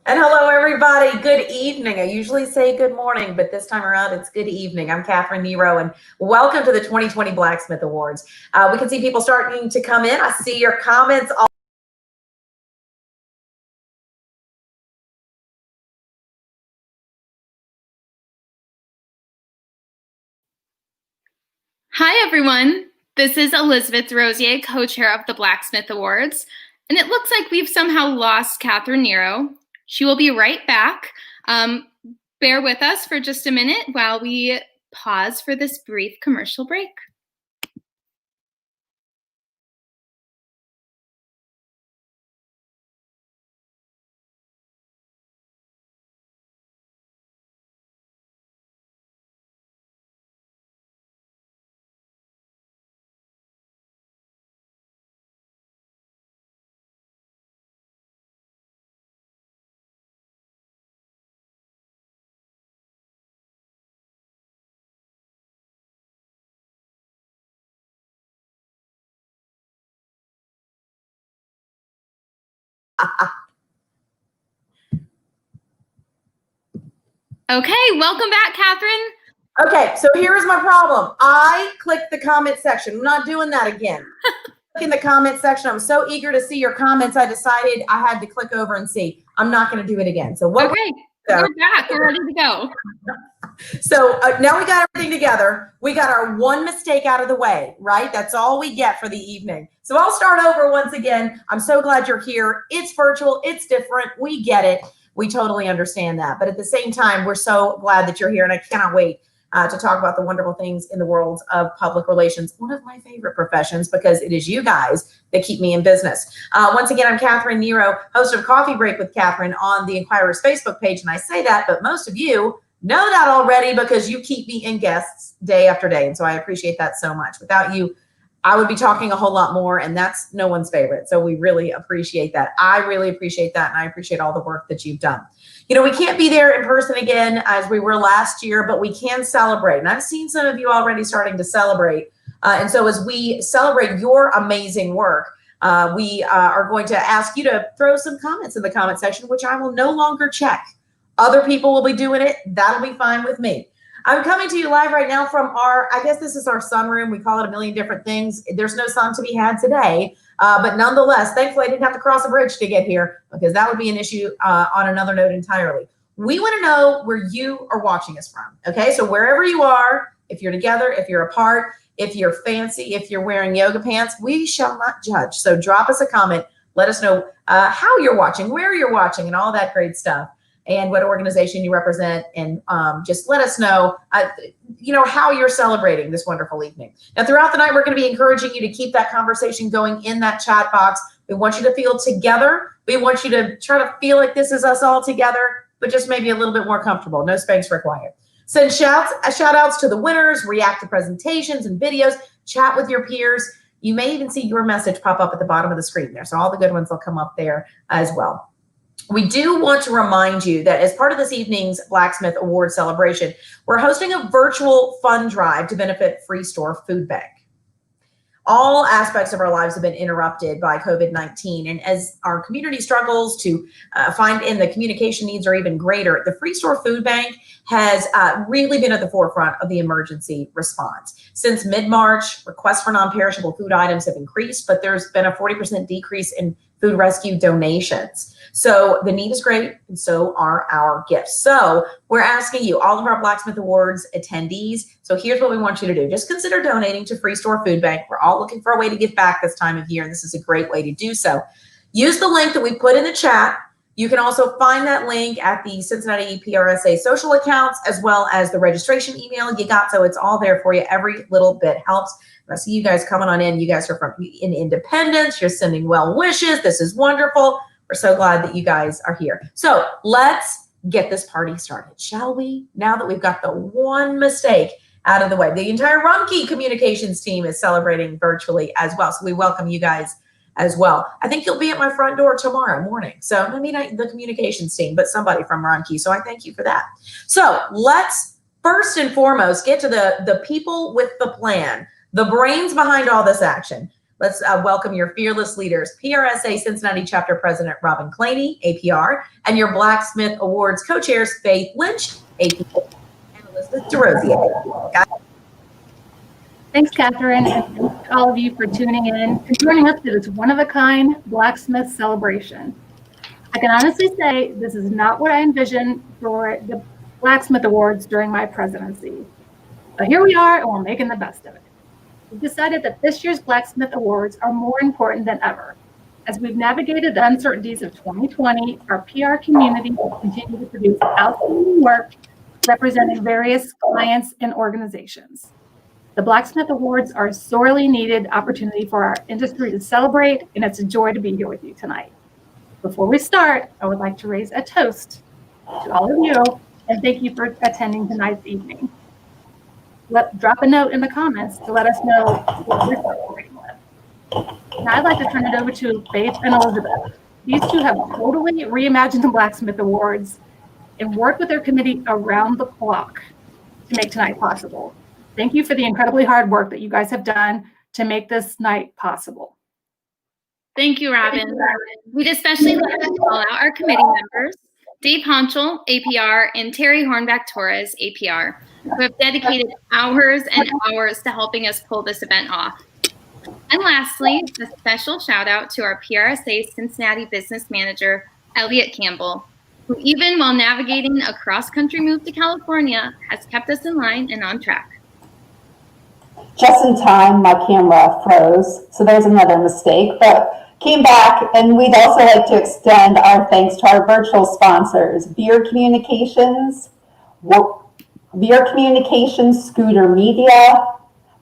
And hello, everybody. Good evening. I usually say good morning, but this time around it's good evening. I'm Catherine Nero, and welcome to the 2020 Blacksmith Awards. We can see people starting to come in. I see your comments. Hi, everyone. This is Elizabeth Rosier, co-chair of the Blacksmith Awards, and it looks like we've somehow lost Catherine Nero. She will be right back. Bear with us for just a minute while we pause for this brief commercial break. Okay, welcome back, Catherine. Okay, so here's my problem. I clicked the comment section. I'm not doing that again. In the comment section, I'm so eager to see your comments. I decided I had to click over and see. I'm not going to do it again. So what? Okay, we're back. We're ready to go. So now we got everything together. We got our one mistake out of the way, right? That's all we get for the evening. So I'll start over once again. I'm so glad you're here. It's virtual. It's different. We get it. We totally understand that. But at the same time, we're so glad that you're here, and I cannot wait to talk about the wonderful things in the world of public relations, one of my favorite professions, because it is you guys that keep me in business. Once again, I'm Catherine Nero, host of Coffee Break with Catherine on the Inquirer's Facebook page. And I say that, but most of you know that already because you keep me in guests day after day. And so I appreciate that so much. Without you, I would be talking a whole lot more, and that's no one's favorite. So we really appreciate that. I really appreciate that, and I appreciate all the work that you've done. You know, we can't be there in person again as we were last year, but we can celebrate. And I've seen some of you already starting to celebrate. And so as we celebrate your amazing work, we are going to ask you to throw some comments in the comment section, which I will no longer check. Other people will be doing it. That'll be fine with me. I'm coming to you live right now from I guess this is our sunroom. We call it a million different things. There's no sun to be had today. But nonetheless, thankfully I didn't have to cross a bridge to get here, because that would be an issue on another note entirely. We want to know where you are watching us from. Okay, so wherever you are, if you're together, if you're apart, if you're fancy, if you're wearing yoga pants, we shall not judge. So drop us a comment. Let us know how you're watching, where you're watching, and all that great stuff, and what organization you represent, and just let us know, how you're celebrating this wonderful evening. Now, throughout the night, we're going to be encouraging you to keep that conversation going in that chat box. We want you to feel together. We want you to try to feel like this is us all together, but just maybe a little bit more comfortable. No Spanx required. Send shout outs to the winners, react to presentations and videos, chat with your peers. You may even see your message pop up at the bottom of the screen there. So all the good ones will come up there as well. We do want to remind you that as part of this evening's Blacksmith Award celebration, we're hosting a virtual fund drive to benefit Free Store Food Bank. All aspects of our lives have been interrupted by COVID-19. And as our community struggles to find, and the communication needs are even greater, the Free Store Food Bank has really been at the forefront of the emergency response. Since mid-March, requests for non-perishable food items have increased, but there's been a 40% decrease in food rescue donations. So the need is great, and so are our gifts. So we're asking you, all of our Blacksmith Awards attendees, so here's what we want you to do. Just consider donating to Free Store Food Bank. We're all looking for a way to give back this time of year, and this is a great way to do so. Use the link that we put in the chat. You can also find that link at the Cincinnati PRSA social accounts, as well as the registration email you got. So it's all there for you. Every little bit helps. I see you guys coming on in. You guys are from Independence. You're sending well wishes. This is wonderful. We're so glad that you guys are here. So let's get this party started, shall we? Now that we've got the one mistake out of the way. The entire Rumpke communications team is celebrating virtually as well. So we welcome you guys as well. I think you'll be at my front door tomorrow morning. So maybe not the communications team, but somebody from Rumpke. So I thank you for that. So let's first and foremost get to the people with the plan, the brains behind all this action. Let's welcome your fearless leaders, PRSA Cincinnati Chapter President Robin Claney, APR, and your Blacksmith Awards co-chairs Faith Lynch, APR, and Elizabeth DeRosier. Thanks, Catherine, and thanks to all of you for tuning in and joining us for this one-of-a-kind Blacksmith celebration. I can honestly say this is not what I envisioned for the Blacksmith Awards during my presidency. But here we are, and we're making the best of it. We've decided that this year's Blacksmith Awards are more important than ever. As we've navigated the uncertainties of 2020, our PR community will continue to produce outstanding work representing various clients and organizations. The Blacksmith Awards are a sorely needed opportunity for our industry to celebrate, and it's a joy to be here with you tonight. Before we start, I would like to raise a toast to all of you, and thank you for attending tonight's evening. Drop a note in the comments to let us know what you're celebrating with. Now I'd like to turn it over to Faith and Elizabeth. These two have totally reimagined the Blacksmith Awards and worked with their committee around the clock to make tonight possible. Thank you for the incredibly hard work that you guys have done to make this night possible. Thank you, Robin. We'd especially like to call out our committee members, Dave Honchel, APR, and Terry Hornback-Torres, APR, who have dedicated hours and hours to helping us pull this event off. And lastly, a special shout out to our PRSA Cincinnati business manager, Elliot Campbell, who even while navigating a cross-country move to California, has kept us in line and on track. Just in time, my camera froze, so there's another mistake, but came back, and we'd also like to extend our thanks to our virtual sponsors, Beer Communications, Scooter Media,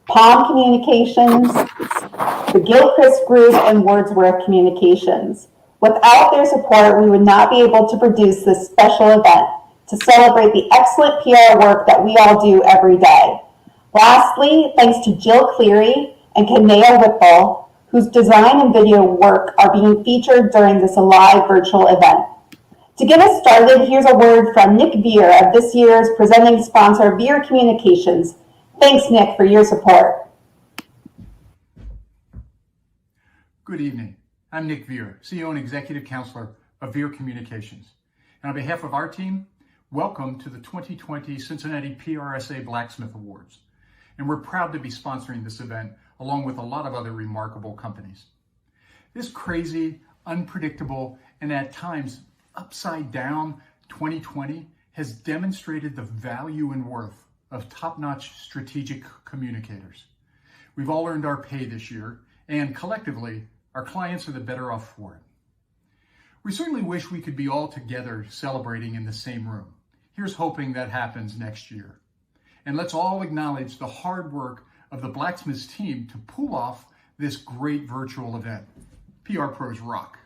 Palm Communications, the Gilchrist Group, and Wordsworth Communications. Without their support, we would not be able to produce this special event to celebrate the excellent PR work that we all do every day. Lastly, thanks to Jill Cleary and Kanea Whipple, whose design and video work are being featured during this live virtual event. To get us started, here's a word from Nick Veer of this year's presenting sponsor, Beer Communications. Thanks, Nick, for your support. Good evening. I'm Nick Veer, CEO and Executive Counselor of Veer Communications. And on behalf of our team, welcome to the 2020 Cincinnati PRSA Blacksmith Awards. And we're proud to be sponsoring this event along with a lot of other remarkable companies. This crazy, unpredictable, and at times upside down 2020 has demonstrated the value and worth of top-notch strategic communicators. We've all earned our pay this year, and collectively, our clients are the better off for it. We certainly wish we could be all together celebrating in the same room. Here's hoping that happens next year. And let's all acknowledge the hard work of the Blacksmiths team to pull off this great virtual event. PR pros rock.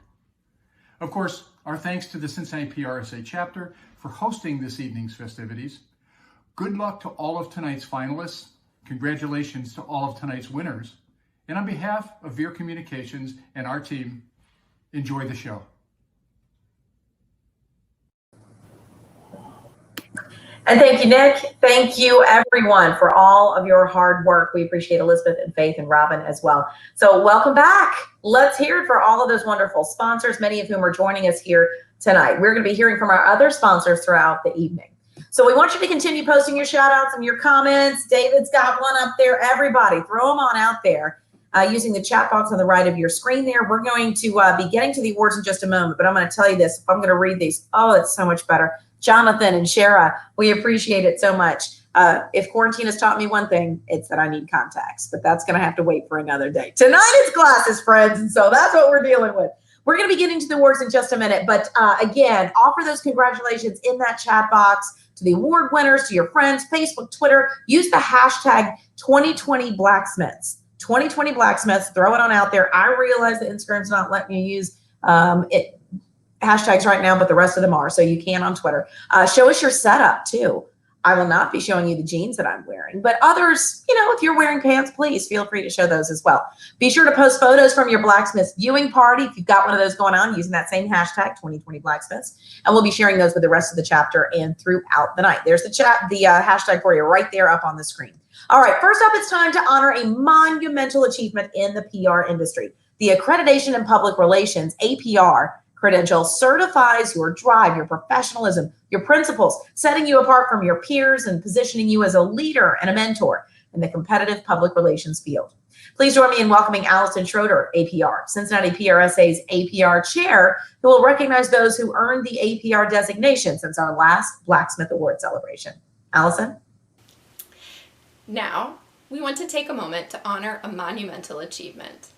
Of course, our thanks to the Cincinnati PRSA chapter for hosting this evening's festivities. Good luck to all of tonight's finalists. Congratulations to all of tonight's winners. And on behalf of Veer Communications and our team, enjoy the show. And thank you, Nick. Thank you, everyone, for all of your hard work. We appreciate Elizabeth and Faith and Robin as well. So welcome back. Let's hear it for all of those wonderful sponsors, many of whom are joining us here tonight. We're going to be hearing from our other sponsors throughout the evening. So we want you to continue posting your shout outs and your comments. David's got one up there. Everybody, throw them on out there using the chat box on the right of your screen there. We're going to be getting to the awards in just a moment, but I'm going to tell you this. If I'm going to read these, oh, it's so much better. Jonathan and Shara, we appreciate it so much. If quarantine has taught me one thing, it's that I need contacts, but that's going to have to wait for another day. Tonight is glasses, friends, and so that's what we're dealing with. We're going to be getting to the awards in just a minute, but again, offer those congratulations in that chat box to the award winners, to your friends, Facebook, Twitter. Use the hashtag 2020 Blacksmiths. 2020 Blacksmiths, throw it on out there. I realize that Instagram's not letting you use hashtags right now, but the rest of them are, so you can on Twitter. Show us your setup too. I will not be showing you the jeans that I'm wearing, but others, if you're wearing pants, please feel free to show those as well. Be sure to post photos from your Blacksmith viewing party if you've got one of those going on using that same hashtag 2020 Blacksmiths, and we'll be sharing those with the rest of the chapter and throughout the night. There's the hashtag for you right there up on the screen. All right, first up, it's time to honor a monumental achievement in the PR industry. The Accreditation in Public Relations, APR, credential certifies your drive, your professionalism, your principles, setting you apart from your peers and positioning you as a leader and a mentor in the competitive public relations field. Please join me in welcoming Allison Schroeder, APR, Cincinnati PRSA's APR chair, who will recognize those who earned the APR designation since our last Blacksmith Awards celebration. Allison? Now, we want to take a moment to honor a monumental achievement.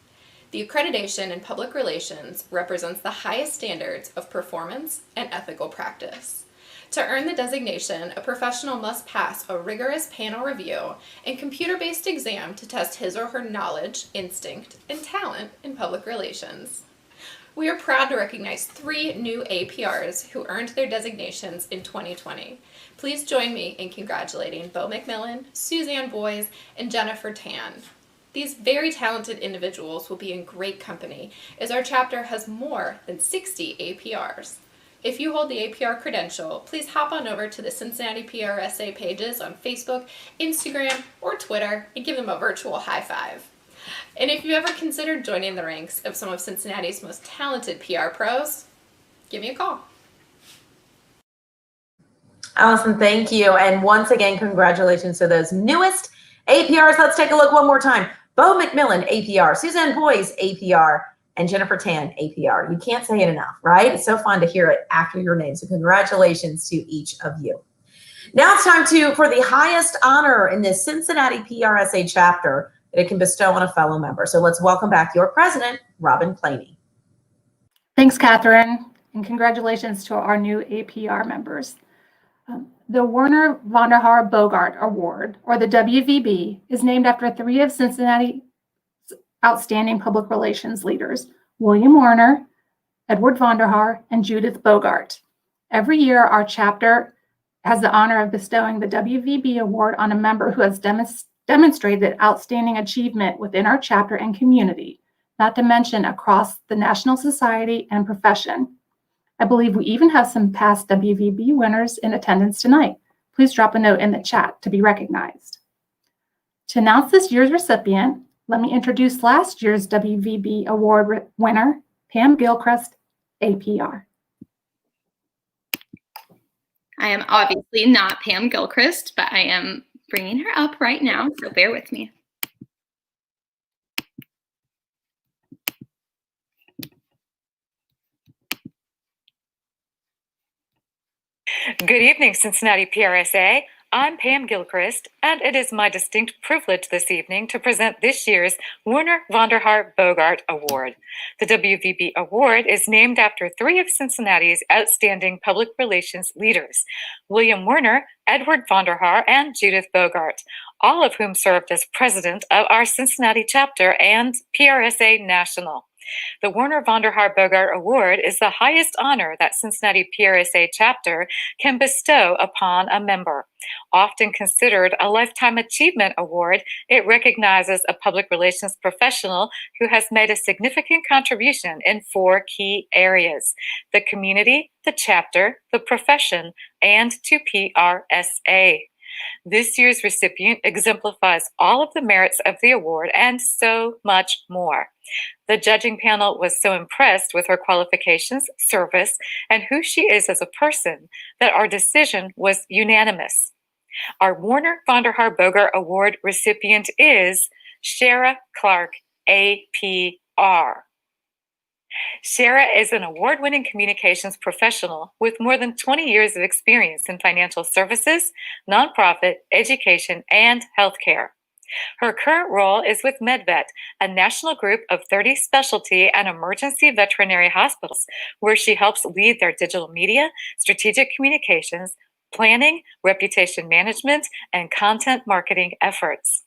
The Accreditation in Public Relations represents the highest standards of performance and ethical practice. To earn the designation, a professional must pass a rigorous panel review and computer-based exam to test his or her knowledge, instinct, and talent in public relations. We are proud to recognize 3 new APRs who earned their designations in 2020. Please join me in congratulating Bo McMillan, Suzanne Boys, and Jennifer Tan. These very talented individuals will be in great company as our chapter has more than 60 APRs. If you hold the APR credential, please hop on over to the Cincinnati PRSA pages on Facebook, Instagram, or Twitter and give them a virtual high five. And if you ever considered joining the ranks of some of Cincinnati's most talented PR pros, give me a call. Allison, thank you. And once again, congratulations to those newest APRs. Let's take a look one more time. Bo McMillan, APR, Suzanne Boys, APR, and Jennifer Tan, APR. You can't say it enough, right? It's so fun to hear it after your name. So congratulations to each of you. Now it's time for the highest honor in the Cincinnati PRSA chapter that it can bestow on a fellow member. So let's welcome back your president, Robin Planey. Thanks, Catherine, and congratulations to our new APR members. The Werner von der Haar Bogart Award, or the WVB, is named after 3 of Cincinnati's outstanding public relations leaders, William Werner, Edward von der Haar, and Judith Bogart. Every year, our chapter has the honor of bestowing the WVB Award on a member who has demonstrated outstanding achievement within our chapter and community, not to mention across the National Society and profession. I believe we even have some past WVB winners in attendance tonight. Please drop a note in the chat to be recognized. To announce this year's recipient, let me introduce last year's WVB Award winner, Pam Gilchrist, APR. I am obviously not Pam Gilchrist, but I am bringing her up right now, so bear with me. Good evening, Cincinnati PRSA. I'm Pam Gilchrist, and it is my distinct privilege this evening to present this year's Werner von der Haar Bogart Award. The WVB Award is named after 3 of Cincinnati's outstanding public relations leaders, William Werner, Edward von der Haar, and Judith Bogart, all of whom served as president of our Cincinnati chapter and PRSA National. The Werner von der Haar Bogart Award is the highest honor that Cincinnati PRSA chapter can bestow upon a member. Often considered a lifetime achievement award, it recognizes a public relations professional who has made a significant contribution in 4 key areas: the community, the chapter, the profession, and to PRSA. This year's recipient exemplifies all of the merits of the award and so much more. The judging panel was so impressed with her qualifications, service, and who she is as a person that our decision was unanimous. Our Werner von der Haar Bogart Award recipient is Shara Clark, APR. Shara is an award-winning communications professional with more than 20 years of experience in financial services, nonprofit, education, and healthcare. Her current role is with MedVet, a national group of 30 specialty and emergency veterinary hospitals, where she helps lead their digital media, strategic communications, planning, reputation management, and content marketing efforts.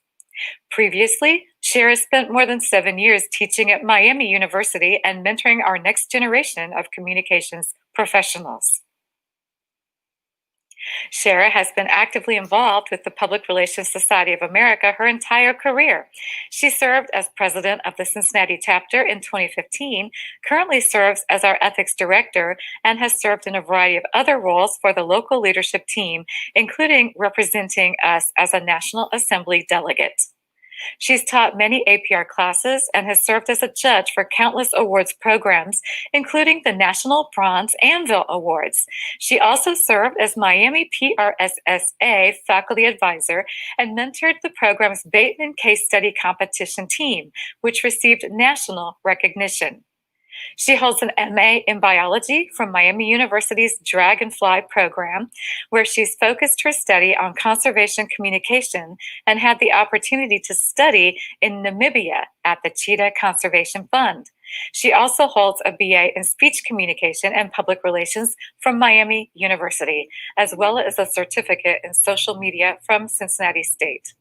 Previously, Shara spent more than 7 years teaching at Miami University and mentoring our next generation of communications professionals. Shara has been actively involved with the Public Relations Society of America her entire career. She served as president of the Cincinnati chapter in 2015, currently serves as our ethics director, and has served in a variety of other roles for the local leadership team, including representing us as a National Assembly delegate. She's taught many APR classes and has served as a judge for countless awards programs, including the National Bronze Anvil Awards. She also served as Miami PRSSA faculty advisor and mentored the program's Bateman Case Study Competition team, which received national recognition. She holds an MA in biology from Miami University's Dragonfly program, where she's focused her study on conservation communication and had the opportunity to study in Namibia at the Cheetah Conservation Fund. She also holds a BA in speech communication and public relations from Miami University, as well as a certificate in social media from Cincinnati State.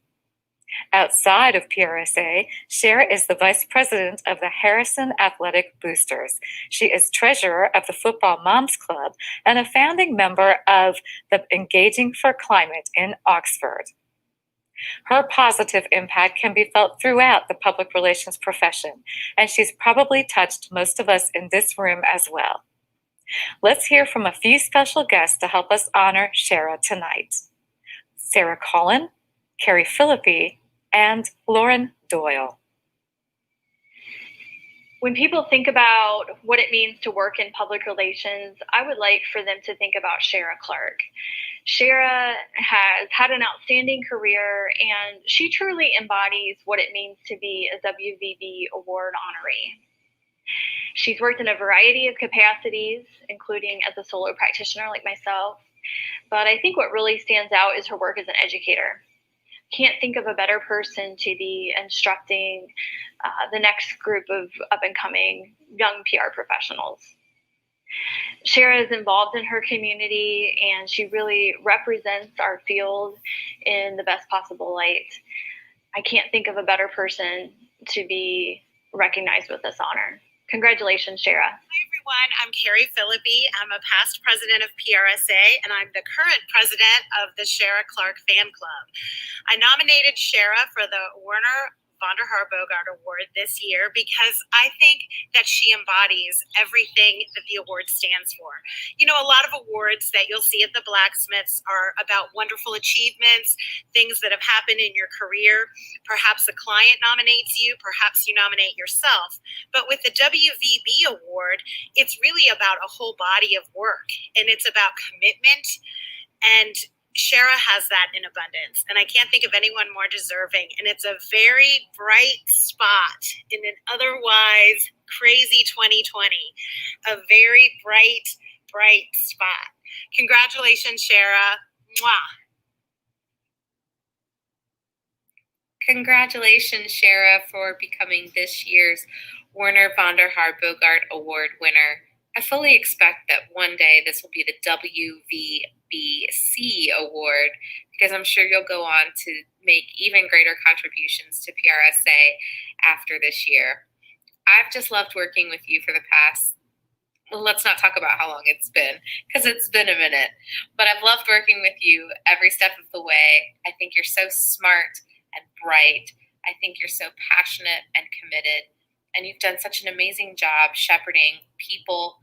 Outside of PRSA, Shara is the vice president of the Harrison Athletic Boosters. She is treasurer of the Football Moms Club and a founding member of the Engaging for Climate in Oxford. Her positive impact can be felt throughout the public relations profession, and she's probably touched most of us in this room as well. Let's hear from a few special guests to help us honor Shara tonight. Sarah Collin, Carrie Philippi, and Lauren Doyle. When people think about what it means to work in public relations, I would like for them to think about Shara Clark. Shara has had an outstanding career, and she truly embodies what it means to be a WVB award honoree. She's worked in a variety of capacities, including as a solo practitioner like myself, but I think what really stands out is her work as an educator. Can't think of a better person to be instructing the next group of up-and-coming young PR professionals. Shara is involved in her community, and she really represents our field in the best possible light. I can't think of a better person to be recognized with this honor. Congratulations, Shara. Hi, everyone. I'm Carrie Philippi. I'm a past president of PRSA, and I'm the current president of the Shara Clark Fan Club. I nominated Shara for the Werner von der Haar Bogart Award this year because I think that she embodies everything that the award stands for. You know, a lot of awards that you'll see at the Blacksmiths are about wonderful achievements, things that have happened in your career. Perhaps a client nominates you, perhaps you nominate yourself. But with the WVB Award, it's really about a whole body of work, and it's about commitment, and Shara has that in abundance, and I can't think of anyone more deserving. And it's a very bright spot in an otherwise crazy 2020. A very bright spot. Congratulations, Shara. Mwah. Congratulations, Shara, for becoming this year's Werner von der Haar Bogart Award winner. I fully expect that one day this will be the WVBC award, because I'm sure you'll go on to make even greater contributions to PRSA after this year. I've just loved working with you for the past, well, let's not talk about how long it's been, because it's been a minute, but I've loved working with you every step of the way. I think you're so smart and bright. I think you're so passionate and committed, and you've done such an amazing job shepherding people,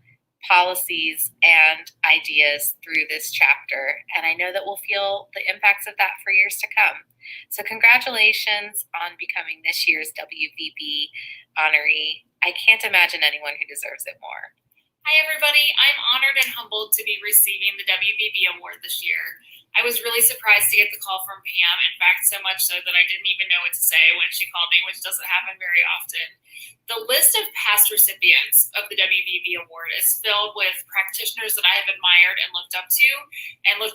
policies, and ideas through this chapter. And I know that we'll feel the impacts of that for years to come. So congratulations on becoming this year's WVB honoree. I can't imagine anyone who deserves it more. Hi, everybody. I'm honored and humbled to be receiving the WVB award this year. I was really surprised to get the call from Pam, in fact, so much so that I didn't even know what to say when she called me, which doesn't happen very often. The list of past recipients of the WVB Award is filled with practitioners that I have admired and looked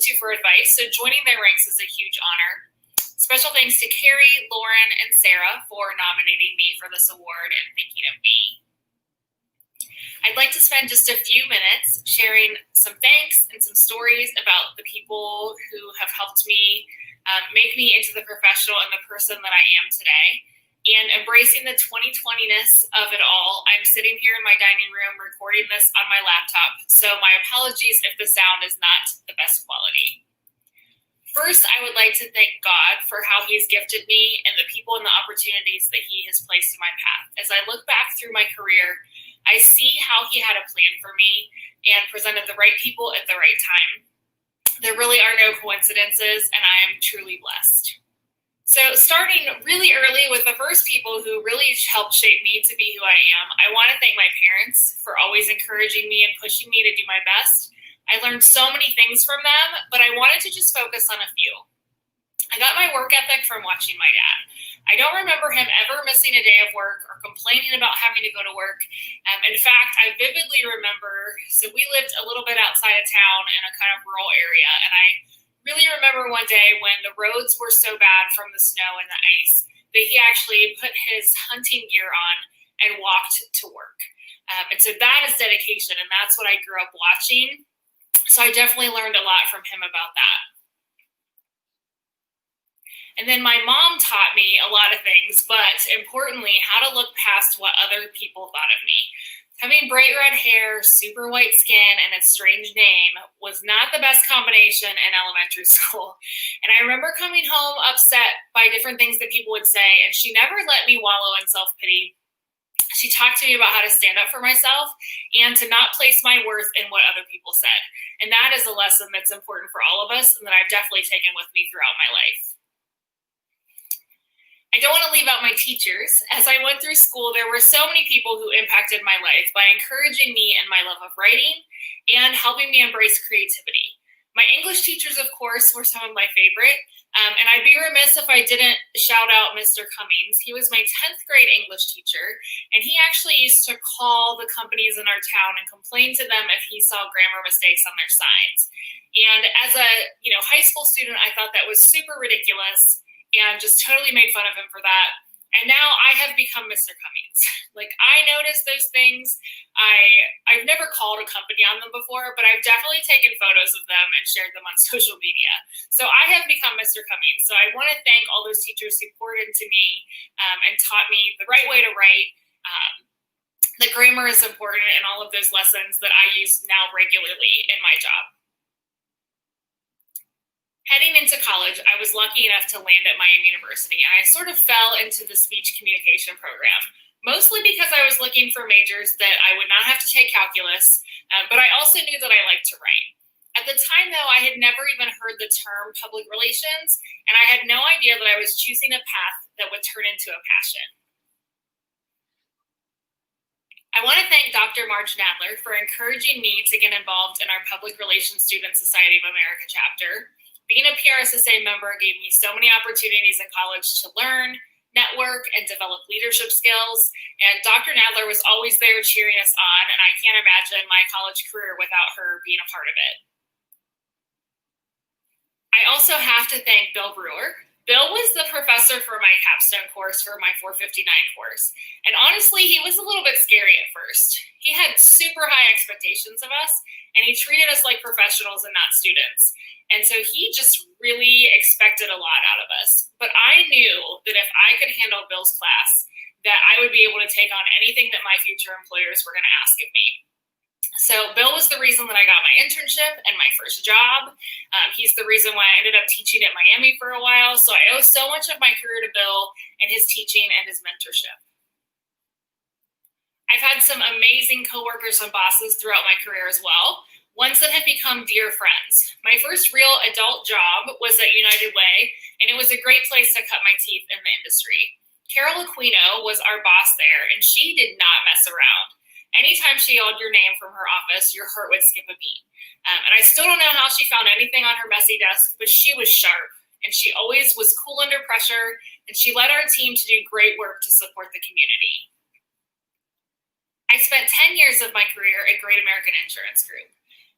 to for advice, so joining their ranks is a huge honor. Special thanks to Carrie, Lauren, and Sarah for nominating me for this award and thinking of me. I'd like to spend just a few minutes sharing some thanks and some stories about the people who have helped me make me into the professional and the person that I am today. And embracing the 2020-ness of it all, I'm sitting here in my dining room recording this on my laptop, so my apologies if the sound is not the best quality. First, I would like to thank God for how He's gifted me and the people and the opportunities that He has placed in my path. As I look back through my career, I see how He had a plan for me and presented the right people at the right time. There really are no coincidences, and I am truly blessed. So starting really early with the first people who really helped shape me to be who I am, I want to thank my parents for always encouraging me and pushing me to do my best. I learned so many things from them, but I wanted to just focus on a few. I got my work ethic from watching my dad. I don't remember him ever missing a day of work or complaining about having to go to work. In fact, I vividly remember, so we lived a little bit outside of town in a kind of rural area, and I really remember one day when the roads were so bad from the snow and the ice that he actually put his hunting gear on and walked to work. And so that is dedication, and that's what I grew up watching. So I definitely learned a lot from him about that. And then my mom taught me a lot of things, but importantly, how to look past what other people thought of me. Having bright red hair, super white skin, and a strange name was not the best combination in elementary school. And I remember coming home upset by different things that people would say, and she never let me wallow in self-pity. She talked to me about how to stand up for myself and to not place my worth in what other people said. And that is a lesson that's important for all of us and that I've definitely taken with me throughout my life. I don't want to leave out my teachers. As I went through school, there were so many people who impacted my life by encouraging me in my love of writing and helping me embrace creativity. My English teachers, of course, were some of my favorite. And I'd be remiss if I didn't shout out Mr. Cummings. He was my 10th grade English teacher, and he actually used to call the companies in our town and complain to them if he saw grammar mistakes on their signs. And as a high school student, I thought that was super ridiculous and just totally made fun of him for that. And now I have become Mr. Cummings. I noticed those things. I've never called a company on them before, but I've definitely taken photos of them and shared them on social media. So I have become Mr. Cummings. So I want to thank all those teachers who poured into me and taught me the right way to write, that grammar is important, and all of those lessons that I use now regularly in my job. Heading into college, I was lucky enough to land at Miami University, and I sort of fell into the speech communication program, mostly because I was looking for majors that I would not have to take calculus, but I also knew that I liked to write. At the time, though, I had never even heard the term public relations, and I had no idea that I was choosing a path that would turn into a passion. I want to thank Dr. Marge Nadler for encouraging me to get involved in our Public Relations Student Society of America chapter. Being a PRSSA member gave me so many opportunities in college to learn, network, and develop leadership skills. And Dr. Nadler was always there cheering us on, and I can't imagine my college career without her being a part of it. I also have to thank Bill Brewer. Bill was the professor for my capstone course for my 459 course. And honestly, he was a little bit scary at first. He had super high expectations of us, and he treated us like professionals and not students. And so he just really expected a lot out of us. But I knew that if I could handle Bill's class, that I would be able to take on anything that my future employers were going to ask of me. So Bill was the reason that I got my internship and my first job. He's the reason why I ended up teaching at Miami for a while. So I owe so much of my career to Bill and his teaching and his mentorship. I've had some amazing coworkers and bosses throughout my career as well, ones that have become dear friends. My first real adult job was at United Way, and it was a great place to cut my teeth in the industry. Carol Aquino was our boss there, and she did not mess around. Anytime she yelled your name from her office, your heart would skip a beat. And I still don't know how she found anything on her messy desk, but she was sharp, and she always was cool under pressure, and she led our team to do great work to support the community. I spent 10 years of my career at Great American Insurance Group.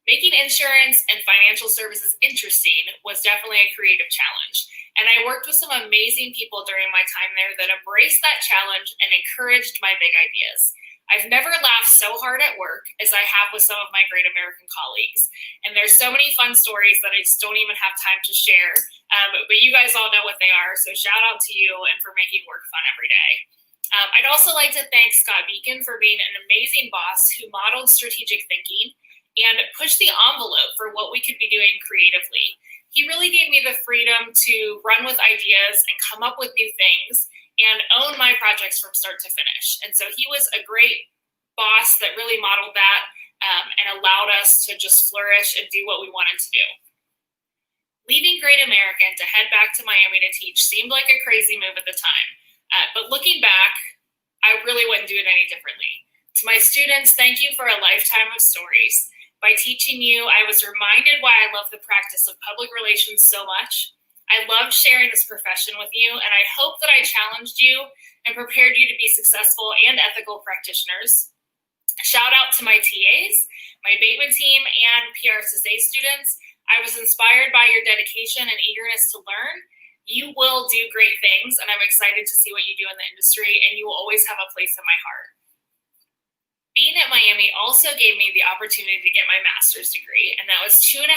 Making insurance and financial services interesting was definitely a creative challenge, and I worked with some amazing people during my time there that embraced that challenge and encouraged my big ideas. I've never laughed so hard at work as I have with some of my Great American colleagues, and there's so many fun stories that I just don't even have time to share, but you guys all know what they are, so shout out to you and for making work fun every day. I'd also like to thank Scott Beacon for being an amazing boss who modeled strategic thinking and push the envelope for what we could be doing creatively. He really gave me the freedom to run with ideas and come up with new things and own my projects from start to finish. And so he was a great boss that really modeled that and allowed us to just flourish and do what we wanted to do. Leaving Great American to head back to Miami to teach seemed like a crazy move at the time. But looking back, I really wouldn't do it any differently. To my students, thank you for a lifetime of stories. By teaching you, I was reminded why I love the practice of public relations so much. I loved sharing this profession with you, and I hope that I challenged you and prepared you to be successful and ethical practitioners. Shout out to my TAs, my Bateman team, and PRSA students. I was inspired by your dedication and eagerness to learn. You will do great things, and I'm excited to see what you do in the industry, and you will always have a place in my heart. Being at Miami also gave me the opportunity to get my master's degree, and that was 2.5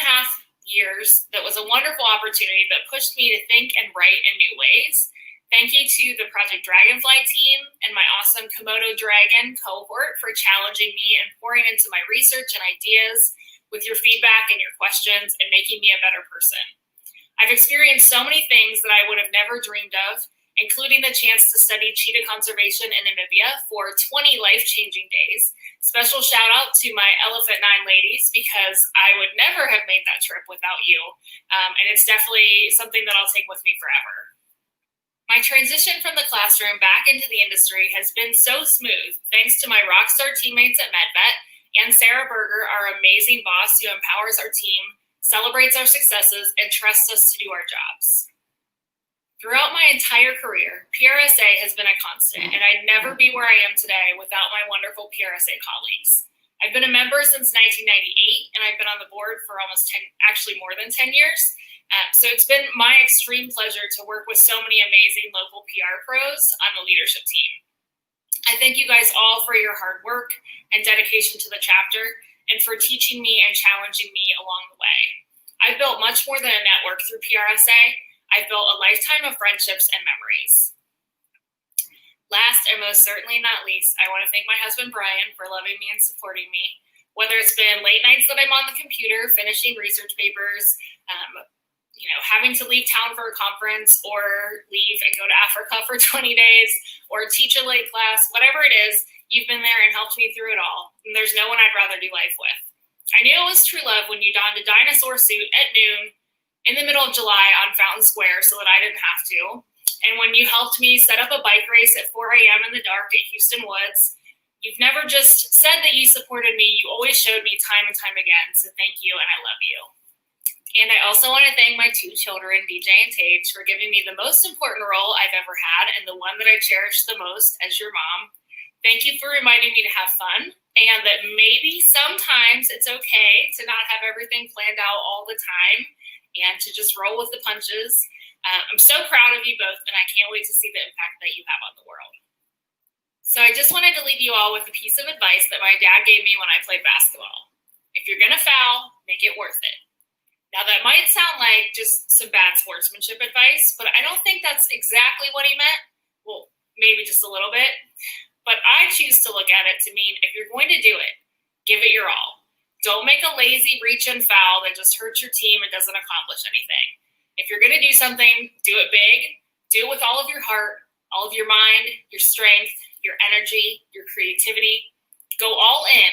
years. That was a wonderful opportunity that pushed me to think and write in new ways. Thank you to the Project Dragonfly team and my awesome Komodo Dragon cohort for challenging me and pouring into my research and ideas with your feedback and your questions and making me a better person. I've experienced so many things that I would have never dreamed of, including the chance to study cheetah conservation in Namibia for 20 life-changing days. Special shout out to my Elephant 9 ladies, because I would never have made that trip without you. And it's definitely something that I'll take with me forever. My transition from the classroom back into the industry has been so smooth, thanks to my rockstar teammates at MedVet and Sarah Berger, our amazing boss who empowers our team, celebrates our successes, and trusts us to do our jobs. Throughout my entire career, PRSA has been a constant, and I'd never be where I am today without my wonderful PRSA colleagues. I've been a member since 1998, and I've been on the board for almost more than 10 years. So it's been my extreme pleasure to work with so many amazing local PR pros on the leadership team. I thank you guys all for your hard work and dedication to the chapter, and for teaching me and challenging me along the way. I've built much more than a network through PRSA. I've built a lifetime of friendships and memories. Last and most certainly not least, I want to thank my husband, Brian, for loving me and supporting me. Whether it's been late nights that I'm on the computer finishing research papers, having to leave town for a conference, or leave and go to Africa for 20 days, or teach a late class, whatever it is, you've been there and helped me through it all. And there's no one I'd rather do life with. I knew it was true love when you donned a dinosaur suit at noon in the middle of July on Fountain Square so that I didn't have to. And when you helped me set up a bike race at 4 a.m. in the dark at Houston Woods. You've never just said that you supported me, you always showed me time and time again. So thank you, and I love you. And I also want to thank my 2 children, DJ and Tage, for giving me the most important role I've ever had and the one that I cherish the most as your mom. Thank you for reminding me to have fun, and that maybe sometimes it's okay to not have everything planned out all the time and to just roll with the punches. I'm so proud of you both, and I can't wait to see the impact that you have on the world. So I just wanted to leave you all with a piece of advice that my dad gave me when I played basketball. If you're going to foul, make it worth it. Now, that might sound like just some bad sportsmanship advice, but I don't think that's exactly what he meant. Well, maybe just a little bit. But I choose to look at it to mean if you're going to do it, give it your all. Don't make a lazy reach and foul that just hurts your team and doesn't accomplish anything. If you're going to do something, do it big. Do it with all of your heart, all of your mind, your strength, your energy, your creativity. Go all in,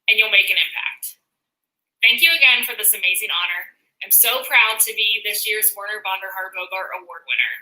and you'll make an impact. Thank you again for this amazing honor. I'm so proud to be this year's Werner von der Haar Bogart Award winner.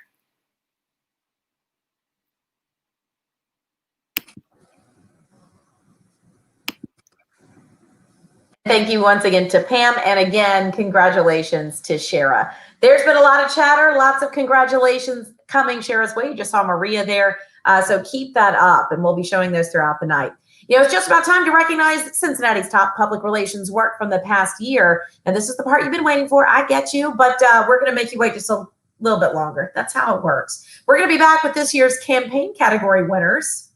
Thank you once again to Pam, and again, congratulations to Shara. There's been a lot of chatter, lots of congratulations coming Shara's way. You just saw Maria there, so keep that up, and we'll be showing those throughout the night. It's just about time to recognize Cincinnati's top public relations work from the past year. And this is the part you've been waiting for. I get you, but we're going to make you wait just a little bit longer. That's how it works. We're going to be back with this year's campaign category winners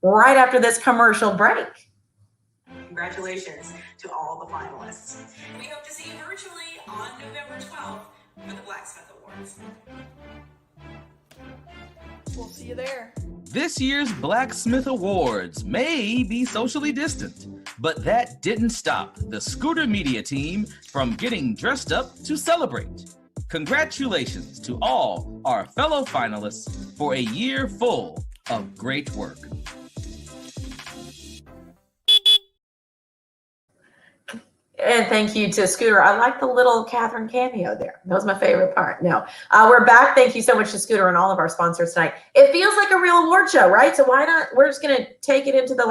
right after this commercial break. Congratulations to all the finalists. We hope to see you virtually on November 12th for the Blacksmith Awards. We'll see you there. This year's Blacksmith Awards may be socially distant, But that didn't stop the Scooter Media team from getting dressed up to celebrate. Congratulations to all our fellow finalists for a year full of great work. And thank you to Scooter. I like the little Catherine cameo there. That was my favorite part. No, we're back. Thank you so much to Scooter and all of our sponsors tonight. It feels like a real award show, right? So why not? We're just going to take it into the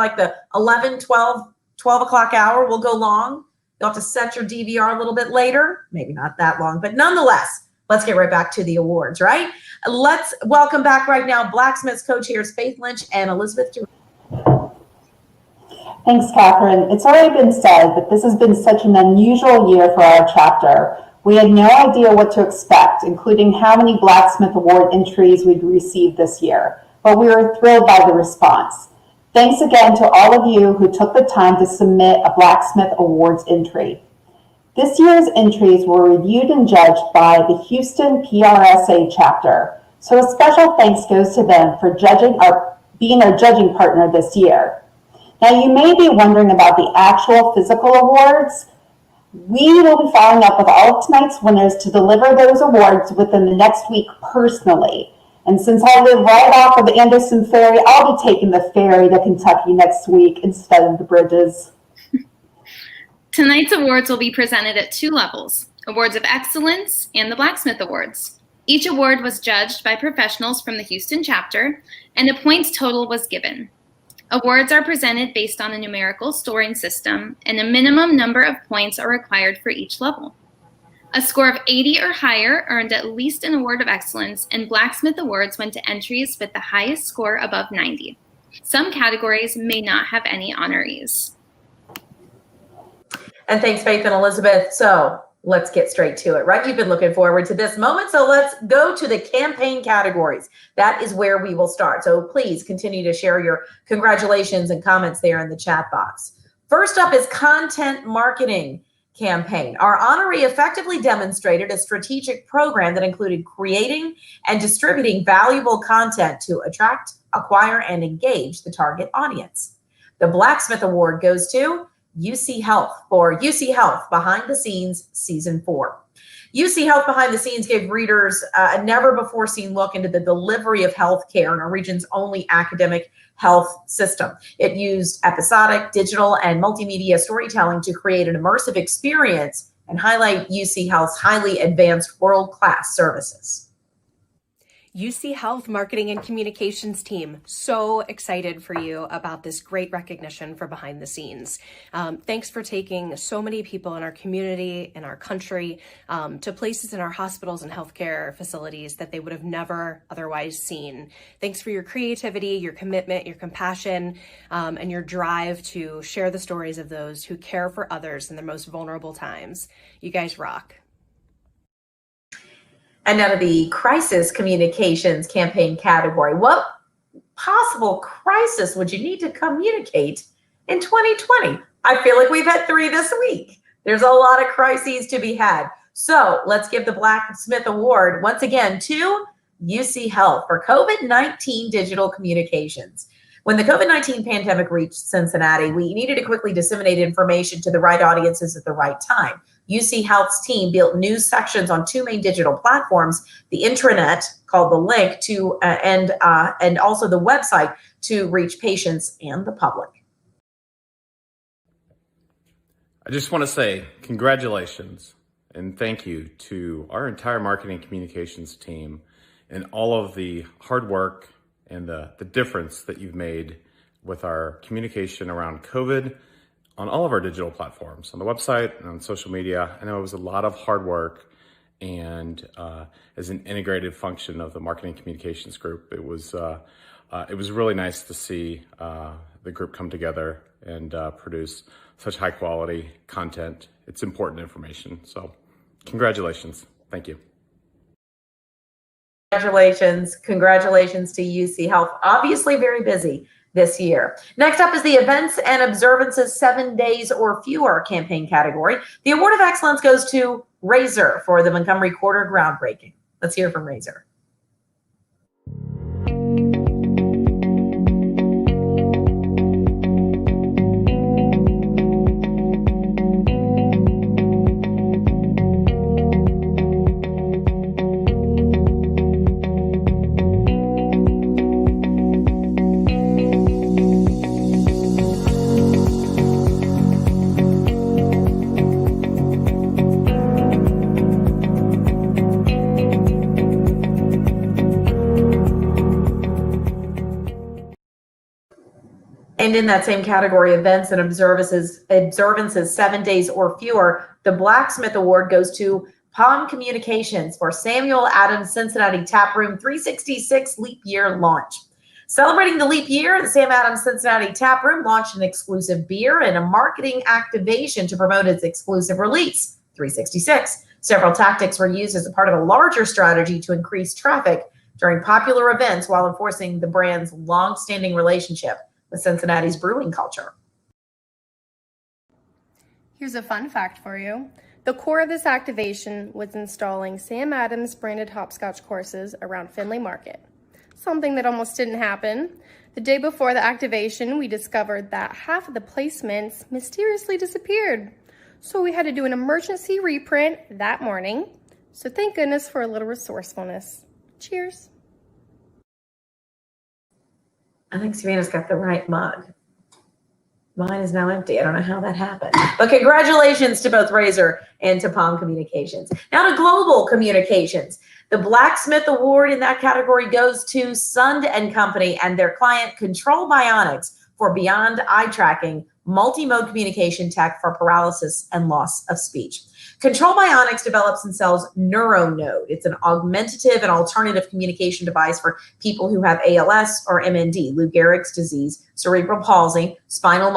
11, 12 o'clock hour. We'll go long. You'll have to set your DVR a little bit later. Maybe not that long, but nonetheless, let's get right back to the awards, right? Let's welcome back right now Blacksmith's co-chairs Faith Lynch and Elizabeth Durant. Thanks, Catherine. It's already been said, but this has been such an unusual year for our chapter. We had no idea what to expect, including how many Blacksmith Award entries we'd receive this year, but we were thrilled by the response. Thanks again to all of you who took the time to submit a Blacksmith Awards entry. This year's entries were reviewed and judged by the Houston PRSA chapter, so a special thanks goes to them for being our judging partner this year. Now, you may be wondering about the actual physical awards. We will be following up with all of tonight's winners to deliver those awards within the next week personally. And since I live right off of the Anderson Ferry, I'll be taking the ferry to Kentucky next week instead of the bridges. Tonight's awards will be presented at 2 levels, Awards of Excellence and the Blacksmith Awards. Each award was judged by professionals from the Houston chapter, and a points total was given. Awards are presented based on a numerical scoring system, and a minimum number of points are required for each level. A score of 80 or higher earned at least an Award of Excellence, and Blacksmith Awards went to entries with the highest score above 90. Some categories may not have any honorees. And thanks, Faith and Elizabeth. So let's get straight to it, right? You've been looking forward to this moment. So let's go to the campaign categories. That is where we will start. So please continue to share your congratulations and comments there in the chat box. First up is content marketing campaign. Our honoree effectively demonstrated a strategic program that included creating and distributing valuable content to attract, acquire, and engage the target audience. The Blacksmith Award goes to UC Health for UC Health Behind the Scenes Season 4. UC Health Behind the Scenes gave readers a never-before-seen look into the delivery of healthcare in our region's only academic health system. It used episodic, digital, and multimedia storytelling to create an immersive experience and highlight UC Health's highly advanced world-class services. UC Health Marketing and Communications team, so excited for you about this great recognition for behind the scenes. Thanks for taking so many people in our community, in our country, to places in our hospitals and healthcare facilities that they would have never otherwise seen. Thanks for your creativity, your commitment, your compassion, and your drive to share the stories of those who care for others in their most vulnerable times. You guys rock. And now to the crisis communications campaign category. What possible crisis would you need to communicate in 2020? I feel like we've had 3 this week. There's a lot of crises to be had. So let's give the Blacksmith Award once again to UC Health for COVID-19 digital communications. When the COVID-19 pandemic reached Cincinnati, we needed to quickly disseminate information to the right audiences at the right time. UC Health's team built news sections on 2 main digital platforms, the intranet, called The Link, and also the website to reach patients and the public. I just want to say congratulations and thank you to our entire marketing communications team and all of the hard work and the difference that you've made with our communication around COVID on all of our digital platforms, on the website and on social media. I know it was a lot of hard work, and as an integrated function of the marketing communications group, it was really nice to see the group come together and produce such high quality content. It's important information. So congratulations. Thank you. Congratulations to UC Health. Obviously very busy this year. Next up is the Events and Observances 7 Days or Fewer campaign category. The Award of Excellence goes to Razor for the Montgomery Quarter groundbreaking. Let's hear from Razor. And in that same category, events and observances 7 days or fewer, the Blacksmith Award goes to Palm Communications for Samuel Adams Cincinnati Taproom 366 Leap Year launch. Celebrating the leap year, the Sam Adams Cincinnati Taproom launched an exclusive beer and a marketing activation to promote its exclusive release, 366. Several tactics were used as a part of a larger strategy to increase traffic during popular events while enforcing the brand's long-standing relationship with Cincinnati's brewing culture. Here's a fun fact for you. The core of this activation was installing Sam Adams branded hopscotch courses around Findlay Market. Something that almost didn't happen. The day before the activation, we discovered that half of the placements mysteriously disappeared. So we had to do an emergency reprint that morning. So thank goodness for a little resourcefulness. Cheers. I think Savannah's got the right mug. Mine is now empty. I don't know how that happened. But congratulations to both Razor and to Palm Communications. Now to Global Communications. The Blacksmith Award in that category goes to Sund & Company and their client Control Bionics for beyond eye tracking, multi-mode communication tech for paralysis and loss of speech. Control Bionics develops and sells NeuroNode. It's an augmentative and alternative communication device for people who have ALS or MND, Lou Gehrig's disease, cerebral palsy, spinal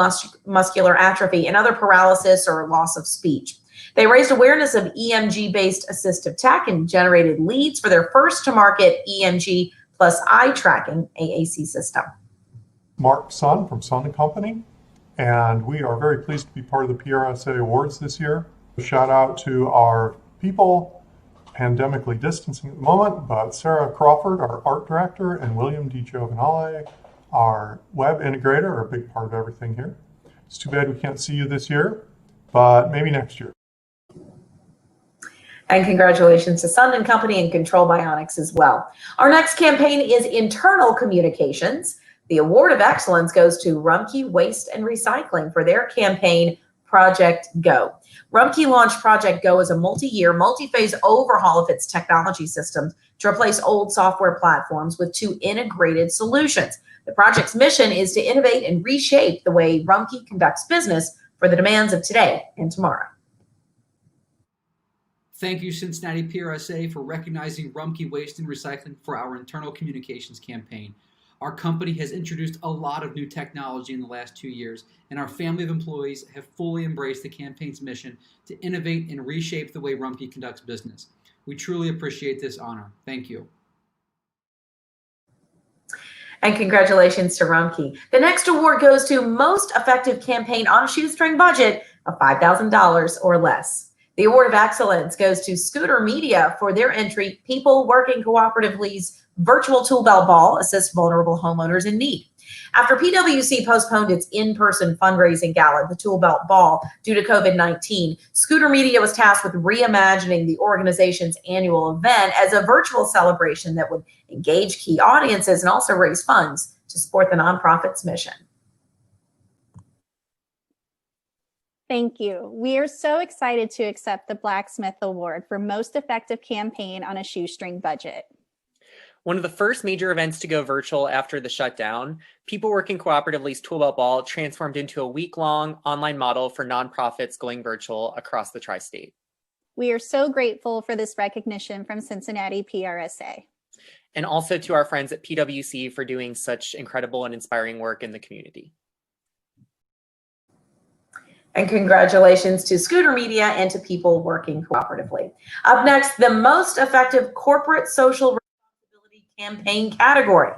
muscular atrophy, and other paralysis or loss of speech. They raised awareness of EMG-based assistive tech and generated leads for their first-to-market EMG plus eye tracking AAC system. Mark Sun from Sun & Company, and we are very pleased to be part of the PRSA Awards this year. Shout out to our people, pandemically distancing at the moment, but Sarah Crawford, our art director, and William DiGiovinale, our web integrator, are a big part of everything here. It's too bad we can't see you this year, but maybe next year. And congratulations to Sund & Company and Control Bionics as well. Our next campaign is internal communications. The Award of Excellence goes to Rumpke Waste and Recycling for their campaign, Project Go. Rumpke launched Project Go as a multi-year, multi-phase overhaul of its technology systems to replace old software platforms with 2 integrated solutions. The project's mission is to innovate and reshape the way Rumpke conducts business for the demands of today and tomorrow. Thank you, Cincinnati PRSA, for recognizing Rumpke Waste and Recycling for our internal communications campaign. Our company has introduced a lot of new technology in the last 2 years, and our family of employees have fully embraced the campaign's mission to innovate and reshape the way Rumpke conducts business. We truly appreciate this honor. Thank you. And congratulations to Rumpke. The next award goes to Most Effective Campaign on a Shoestring Budget of $5,000 or less. The Award of Excellence goes to Scooter Media for their entry, People Working Cooperatively's Virtual Tool Belt Ball assists vulnerable homeowners in need. After PwC postponed its in-person fundraising gala, the Tool Belt Ball, due to COVID-19, Scooter Media was tasked with reimagining the organization's annual event as a virtual celebration that would engage key audiences and also raise funds to support the nonprofit's mission. Thank you. We are so excited to accept the Blacksmith Award for Most Effective Campaign on a Shoestring Budget. One of the first major events to go virtual after the shutdown, People Working Cooperatively's Tool Belt Ball transformed into a week-long online model for nonprofits going virtual across the tri-state. We are so grateful for this recognition from Cincinnati PRSA. And also to our friends at PwC for doing such incredible and inspiring work in the community. And congratulations to Scooter Media and to People Working Cooperatively. Up next, the Most Effective Corporate Social Responsibility Campaign category.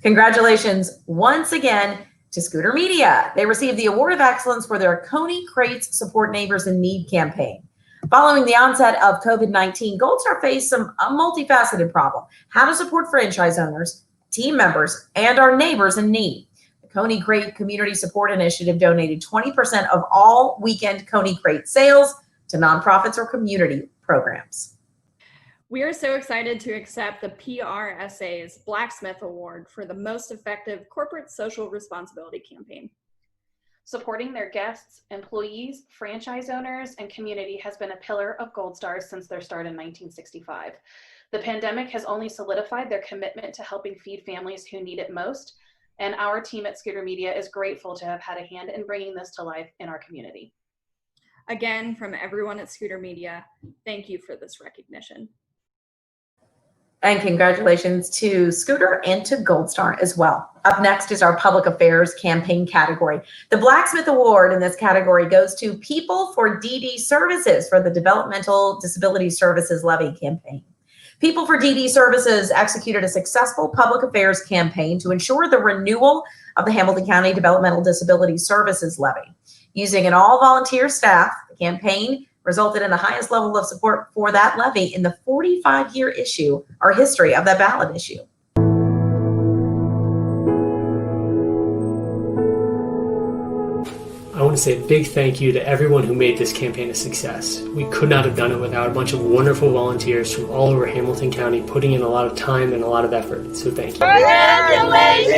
Congratulations once again to Scooter Media. They received the Award of Excellence for their Coney Crates Support Neighbors in Need campaign. Following the onset of COVID-19, Gold Star faced a multifaceted problem: how to support franchise owners, team members, and our neighbors in need. Coney Crate Community Support Initiative donated 20% of all weekend Coney Crate sales to nonprofits or community programs. We are so excited to accept the PRSA's Blacksmith Award for the Most Effective Corporate Social Responsibility Campaign. Supporting their guests, employees, franchise owners, and community has been a pillar of Gold Stars since their start in 1965. The pandemic has only solidified their commitment to helping feed families who need it most, and our team at Scooter Media is grateful to have had a hand in bringing this to life in our community. Again, from everyone at Scooter Media, thank you for this recognition. And congratulations to Scooter and to Gold Star as well. Up next is our Public Affairs campaign category. The Blacksmith Award in this category goes to People for DD Services for the Developmental Disability Services Levy campaign. People for DD Services executed a successful public affairs campaign to ensure the renewal of the Hamilton County Developmental Disability Services Levy. Using an all-volunteer staff, the campaign resulted in the highest level of support for that levy in the 45-year issue or history of that ballot issue. I want to say a big thank you to everyone who made this campaign a success. We could not have done it without a bunch of wonderful volunteers from all over Hamilton County putting in a lot of time and a lot of effort. So thank you. Congratulations!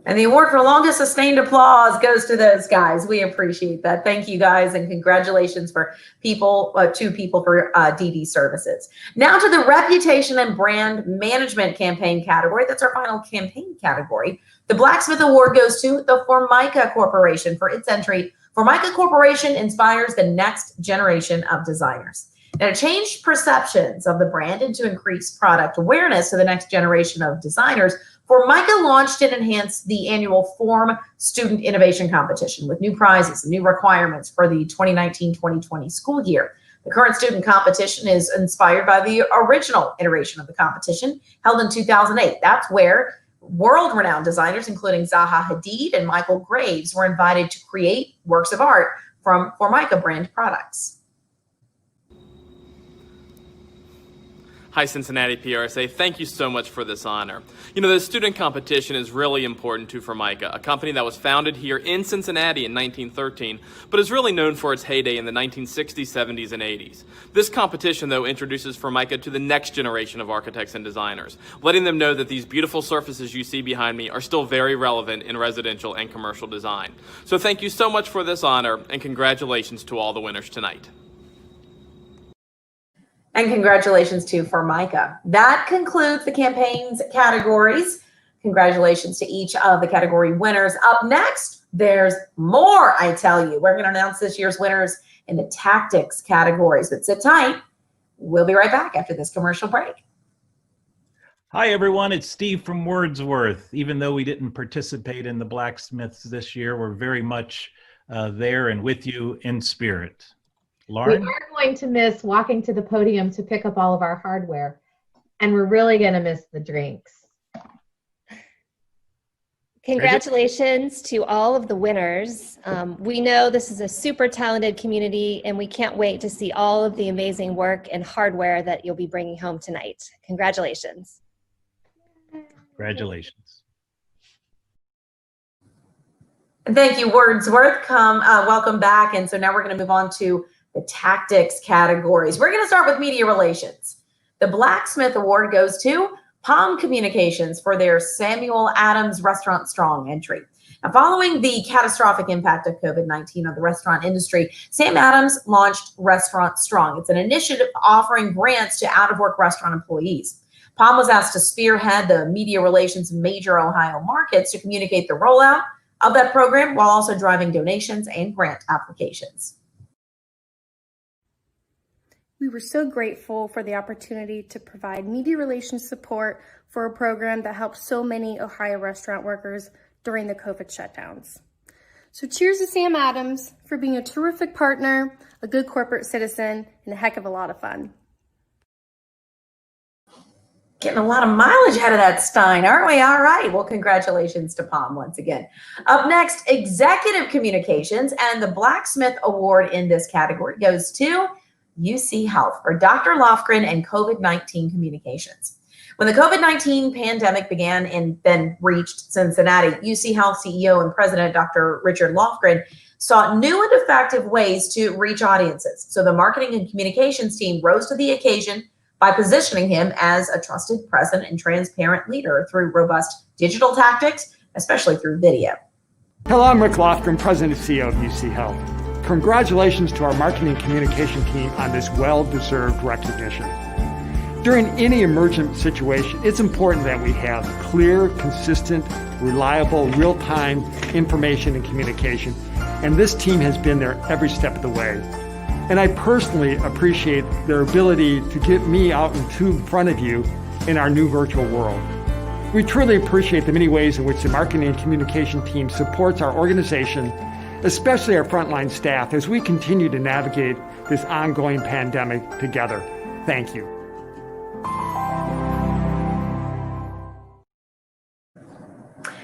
And the award for longest sustained applause goes to those guys. We appreciate that. Thank you guys, and congratulations for people, to People for DD Services. Now to the Reputation and Brand Management campaign category. That's our final campaign category. The Blacksmith Award goes to the Formica Corporation for its entry. Formica Corporation inspires the next generation of designers. Now, to change perceptions of the brand and to increase product awareness to the next generation of designers, Formica launched and enhanced the annual Form Student Innovation Competition with new prizes and new requirements for the 2019-2020 school year. The current student competition is inspired by the original iteration of the competition held in 2008. That's where world-renowned designers, including Zaha Hadid and Michael Graves, were invited to create works of art from Formica brand products. Hi, Cincinnati PRSA. Thank you so much for this honor. You know, the student competition is really important to Formica, a company that was founded here in Cincinnati in 1913, but is really known for its heyday in the 1960s, 70s, and 80s. This competition, though, introduces Formica to the next generation of architects and designers, letting them know that these beautiful surfaces you see behind me are still very relevant in residential and commercial design. So thank you so much for this honor, and congratulations to all the winners tonight. And congratulations to Formica. That concludes the campaign's categories. Congratulations to each of the category winners. Up next, there's more, I tell you. We're going to announce this year's winners in the tactics categories, but sit tight. We'll be right back after this commercial break. Hi, everyone. It's Steve from Wordsworth. Even though we didn't participate in the Blacksmiths this year, we're very much there and with you in spirit. Lauren? We are going to miss walking to the podium to pick up all of our hardware, and we're really going to miss the drinks. Congratulations to all of the winners. We know this is a super talented community, and we can't wait to see all of the amazing work and hardware that you'll be bringing home tonight. Congratulations. Congratulations. Thank you, Wordsworth. Welcome back. And so now we're going to move on to the tactics categories. We're going to start with media relations. The Blacksmith Award goes to Palm Communications for their Samuel Adams Restaurant Strong entry. Now, following the catastrophic impact of COVID-19 on the restaurant industry, Sam Adams launched Restaurant Strong. It's an initiative offering grants to out-of-work restaurant employees. Palm was asked to spearhead the media relations in major Ohio markets to communicate the rollout of that program while also driving donations and grant applications. We were so grateful for the opportunity to provide media relations support for a program that helped so many Ohio restaurant workers during the COVID shutdowns. So cheers to Sam Adams for being a terrific partner, a good corporate citizen, and a heck of a lot of fun. Getting a lot of mileage out of that Stein, aren't we? All right. Well, congratulations to Palm once again. Up next, executive communications, and the Blacksmith Award in this category goes to UC Health for Dr. Lofgren and COVID-19 communications. When the COVID-19 pandemic began and then reached Cincinnati, UC Health CEO and President Dr. Richard Lofgren sought new and effective ways to reach audiences. So the marketing and communications team rose to the occasion by positioning him as a trusted, present, and transparent leader through robust digital tactics, especially through video. Hello, I'm Rick Lofgren, President and CEO of UC Health. Congratulations to our marketing and communication team on this well-deserved recognition. During any emergent situation, it's important that we have clear, consistent, reliable, real-time information and communication, and this team has been there every step of the way. And I personally appreciate their ability to get me out in front of you in our new virtual world. We truly appreciate the many ways in which the marketing and communication team supports our organization, especially our frontline staff, as we continue to navigate this ongoing pandemic together. Thank you.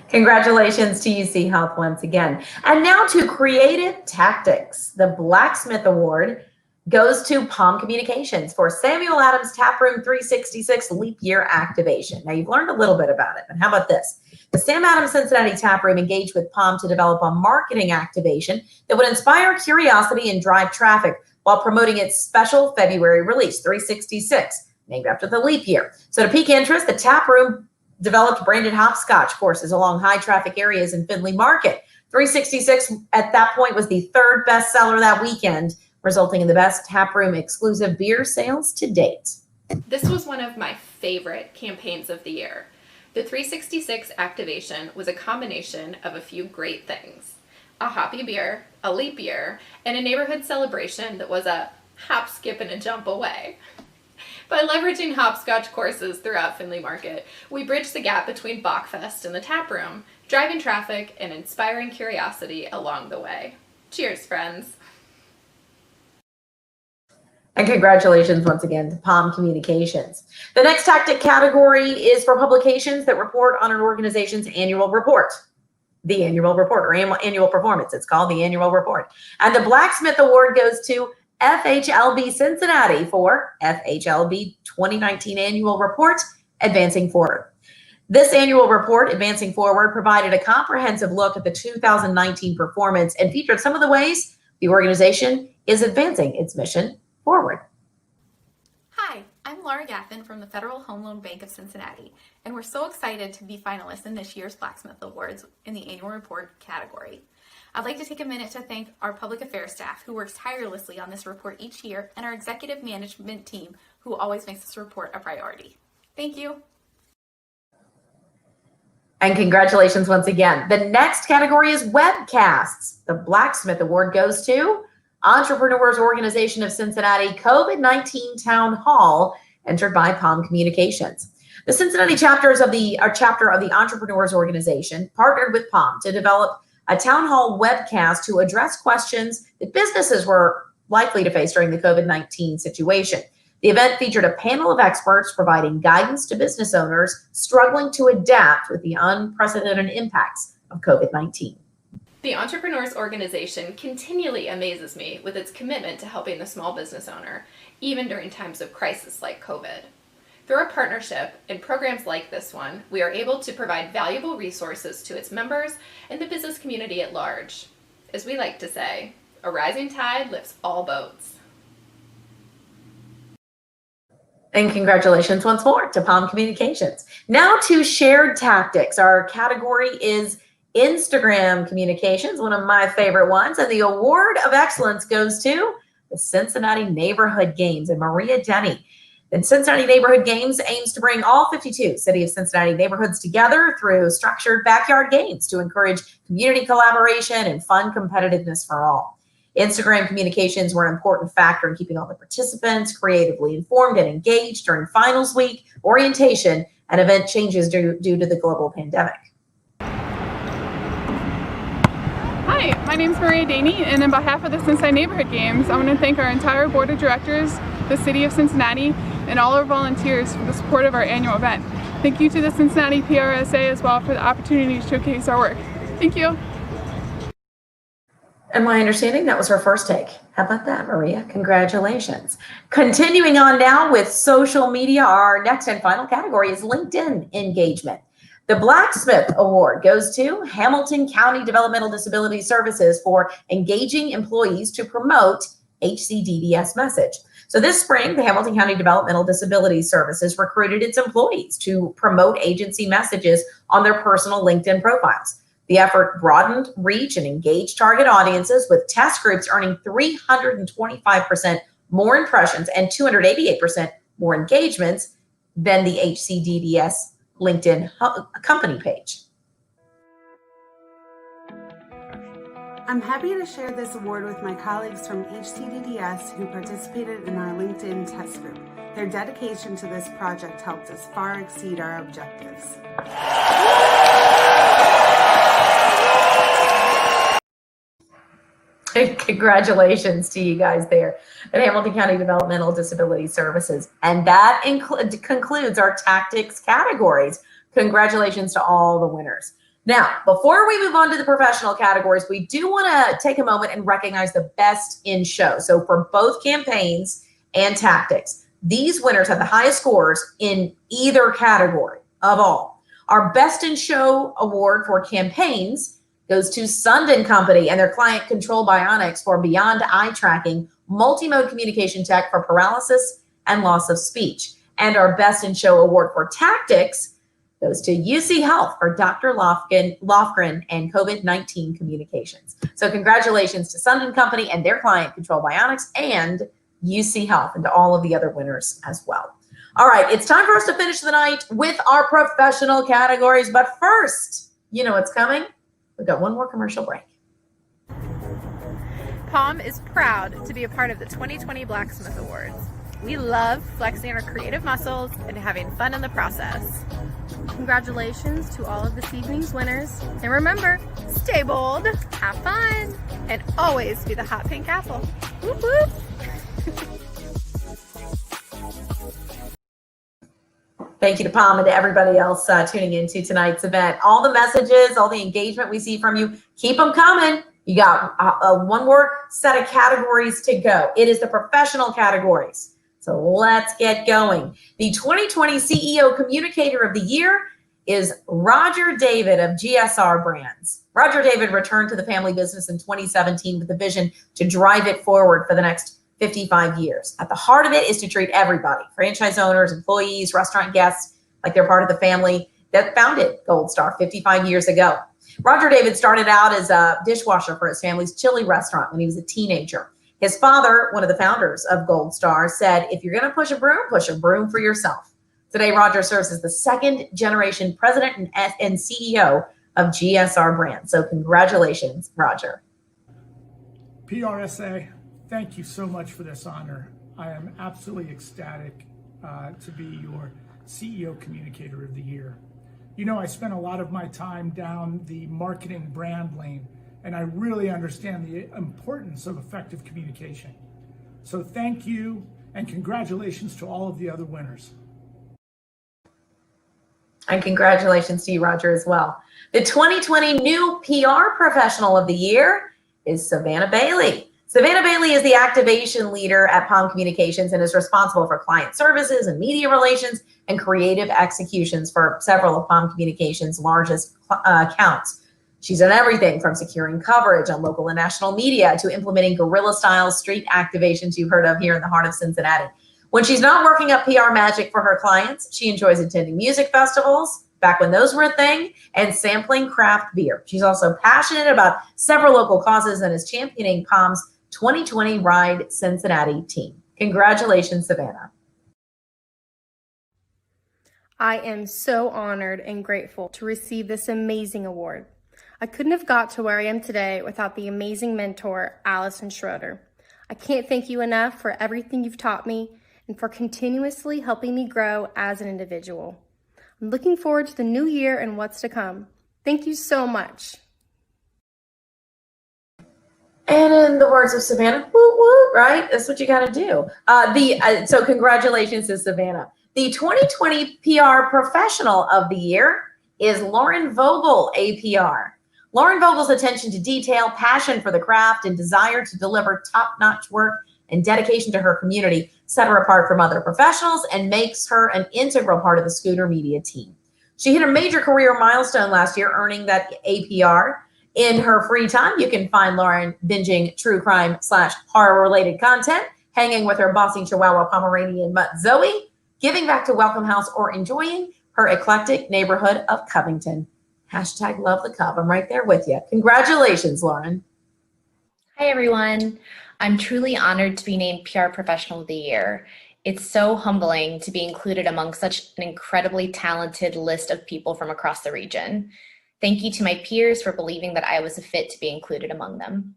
Congratulations to UC Health once again. And now to Creative Tactics. The Blacksmith Award goes to Palm Communications for Samuel Adams Taproom 366 Leap Year Activation. Now, you've learned a little bit about it, but how about this? The Sam Adams Cincinnati Taproom engaged with Palm to develop a marketing activation that would inspire curiosity and drive traffic while promoting its special February release, 366, named after the leap year. So to pique interest, the Taproom developed branded hopscotch courses along high traffic areas in Findlay Market. 366 at that point was the third best seller that weekend, resulting in the best taproom exclusive beer sales to date. This was one of my favorite campaigns of the year. The 366 activation was a combination of a few great things: a hoppy beer, a leap year, and a neighborhood celebration that was a hop, skip, and a jump away. By leveraging hopscotch courses throughout Findlay Market, we bridged the gap between Bachfest and the taproom, driving traffic and inspiring curiosity along the way. Cheers, friends. And congratulations once again to Palm Communications. The next tactic category is for publications that report on an organization's annual report. The annual report, or annual performance. It's called the annual report. And the Blacksmith Award goes to FHLB Cincinnati for FHLB 2019 Annual Report, Advancing Forward. This annual report, Advancing Forward, provided a comprehensive look at the 2019 performance and featured some of the ways the organization is advancing its mission forward. Hi, I'm Laura Gaffin from the Federal Home Loan Bank of Cincinnati, and we're so excited to be finalists in this year's Blacksmith Awards in the annual report category. I'd like to take a minute to thank our public affairs staff who works tirelessly on this report each year, and our executive management team who always makes this report a priority. Thank you. And congratulations once again. The next category is webcasts. The Blacksmith Award goes to Entrepreneurs Organization of Cincinnati COVID-19 Town Hall, entered by Palm Communications. The Cincinnati chapter of the Entrepreneurs Organization partnered with Palm to develop a town hall webcast to address questions that businesses were likely to face during the COVID-19 situation. The event featured a panel of experts providing guidance to business owners struggling to adapt with the unprecedented impacts of COVID-19. The Entrepreneurs Organization continually amazes me with its commitment to helping the small business owner, even during times of crisis like COVID. Through our partnership and programs like this one, we are able to provide valuable resources to its members and the business community at large. As we like to say, a rising tide lifts all boats. And congratulations once more to Palm Communications. Now to shared tactics. Our category is Instagram communications, one of my favorite ones. And the award of excellence goes to the Cincinnati Neighborhood Games and Maria Denny. The Cincinnati Neighborhood Games aims to bring all 52 City of Cincinnati neighborhoods together through structured backyard games to encourage community collaboration and fun competitiveness for all. Instagram communications were an important factor in keeping all the participants creatively informed and engaged during finals week, orientation, and event changes due to the global pandemic. Hi, my name is Maria Daney, and on behalf of the Cincinnati Neighborhood Games, I want to thank our entire board of directors, the City of Cincinnati, and all our volunteers for the support of our annual event. Thank you to the Cincinnati PRSA as well for the opportunity to showcase our work. Thank you. And my understanding, that was her first take. How about that, Maria? Congratulations. Continuing on now with social media, our next and final category is LinkedIn engagement. The Blacksmith Award goes to Hamilton County Developmental Disability Services for engaging employees to promote HCDDS message. So this spring, the Hamilton County Developmental Disability Services recruited its employees to promote agency messages on their personal LinkedIn profiles. The effort broadened reach and engaged target audiences, with test groups earning 325% more impressions and 288% more engagements than the HCDDS LinkedIn company page. I'm happy to share this award with my colleagues from HCDDS who participated in our LinkedIn test group. Their dedication to this project helped us far exceed our objectives. Congratulations to you guys there at Hamilton County Developmental Disability Services. And that concludes our tactics categories. Congratulations to all the winners. Now, before we move on to the professional categories, we do want to take a moment and recognize the best in show. So for both campaigns and tactics, these winners had the highest scores in either category of all. Our best in show award for campaigns goes to Sundin Company and their client Control Bionics for beyond eye tracking, multimode communication tech for paralysis and loss of speech. And our best in show award for tactics goes to UC Health for Dr. Lofgren and COVID-19 communications. So congratulations to Sundin Company and their client Control Bionics and UC Health, and to all of the other winners as well. All right, it's time for us to finish the night with our professional categories. But first, you know what's coming. We've got one more commercial break. POM is proud to be a part of the 2020 Blacksmith Awards. We love flexing our creative muscles and having fun in the process. Congratulations to all of this evening's winners. And remember, stay bold, have fun, And always be the hot pink apple. Whoop whoop! Thank you to Palm and to everybody else tuning into tonight's event. All the messages, all the engagement we see from you, keep them coming. You got one more set of categories to go. It is the professional categories. So let's get going. The 2020 CEO Communicator of the Year is Roger David of GSR Brands. Roger David returned to the family business in 2017 with the vision to drive it forward for the next 55 years. At the heart of it is to treat everybody, franchise owners, employees, restaurant guests, like they're part of the family that founded Gold Star 55 years ago. Roger David started out as a dishwasher for his family's chili restaurant when he was a teenager. His father, one of the founders of Gold Star, said, "If you're going to push a broom for yourself." Today, Roger serves as the second generation president and CEO of GSR Brands. So congratulations, Roger. PRSA, thank you so much for this honor. I am absolutely ecstatic to be your CEO Communicator of the Year. You know, I spent a lot of my time down the marketing brand lane, and I really understand the importance of effective communication. So thank you, and congratulations to all of the other winners. And congratulations to you, Roger, as well. The 2020 New PR Professional of the Year is Savannah Bailey. Savannah Bailey is the activation leader at Palm Communications and is responsible for client services and media relations and creative executions for several of Palm Communications' largest accounts. She's done everything from securing coverage on local and national media to implementing guerrilla-style street activations you've heard of here in the heart of Cincinnati. When she's not working up PR magic for her clients, she enjoys attending music festivals, back when those were a thing, and sampling craft beer. She's also passionate about several local causes and is championing Palm's 2020 Ride Cincinnati team. Congratulations, Savannah. I am so honored and grateful to receive this amazing award. I couldn't have got to where I am today without the amazing mentor, Allison Schroeder. I can't thank you enough for everything you've taught me and for continuously helping me grow as an individual. I'm looking forward to the new year and what's to come. Thank you so much. And in the words of Savannah, woo woo, right? That's what you got to do. So congratulations to Savannah. The 2020 PR Professional of the Year is Lauren Vogel, APR. Lauren Vogel's attention to detail, passion for the craft, and desire to deliver top-notch work and dedication to her community set her apart from other professionals and makes her an integral part of the Scooter Media team. She hit a major career milestone last year, earning that APR. In her free time, you can find Lauren binging true crime / horror-related content, hanging with her bossy Chihuahua Pomeranian mutt Zoe, giving back to Welcome House, or enjoying her eclectic neighborhood of Covington. Hashtag love the Cub. I'm right there with you. Congratulations, Lauren. Hi, everyone. I'm truly honored to be named PR Professional of the Year. It's so humbling to be included among such an incredibly talented list of people from across the region. Thank you to my peers for believing that I was a fit to be included among them.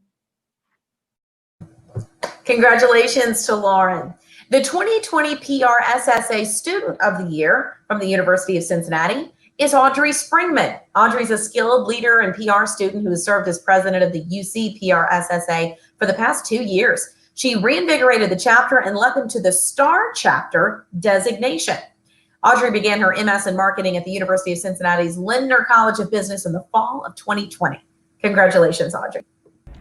Congratulations to Lauren. The 2020 PRSSA Student of the Year from the University of Cincinnati is Audrey Springman. Audrey's a skilled leader and PR student who has served as president of the UC PRSSA for the past 2 years. She reinvigorated the chapter and led them to the Star Chapter designation. Audrey began her MS in marketing at the University of Cincinnati's Lindner College of Business in the fall of 2020. Congratulations, Audrey.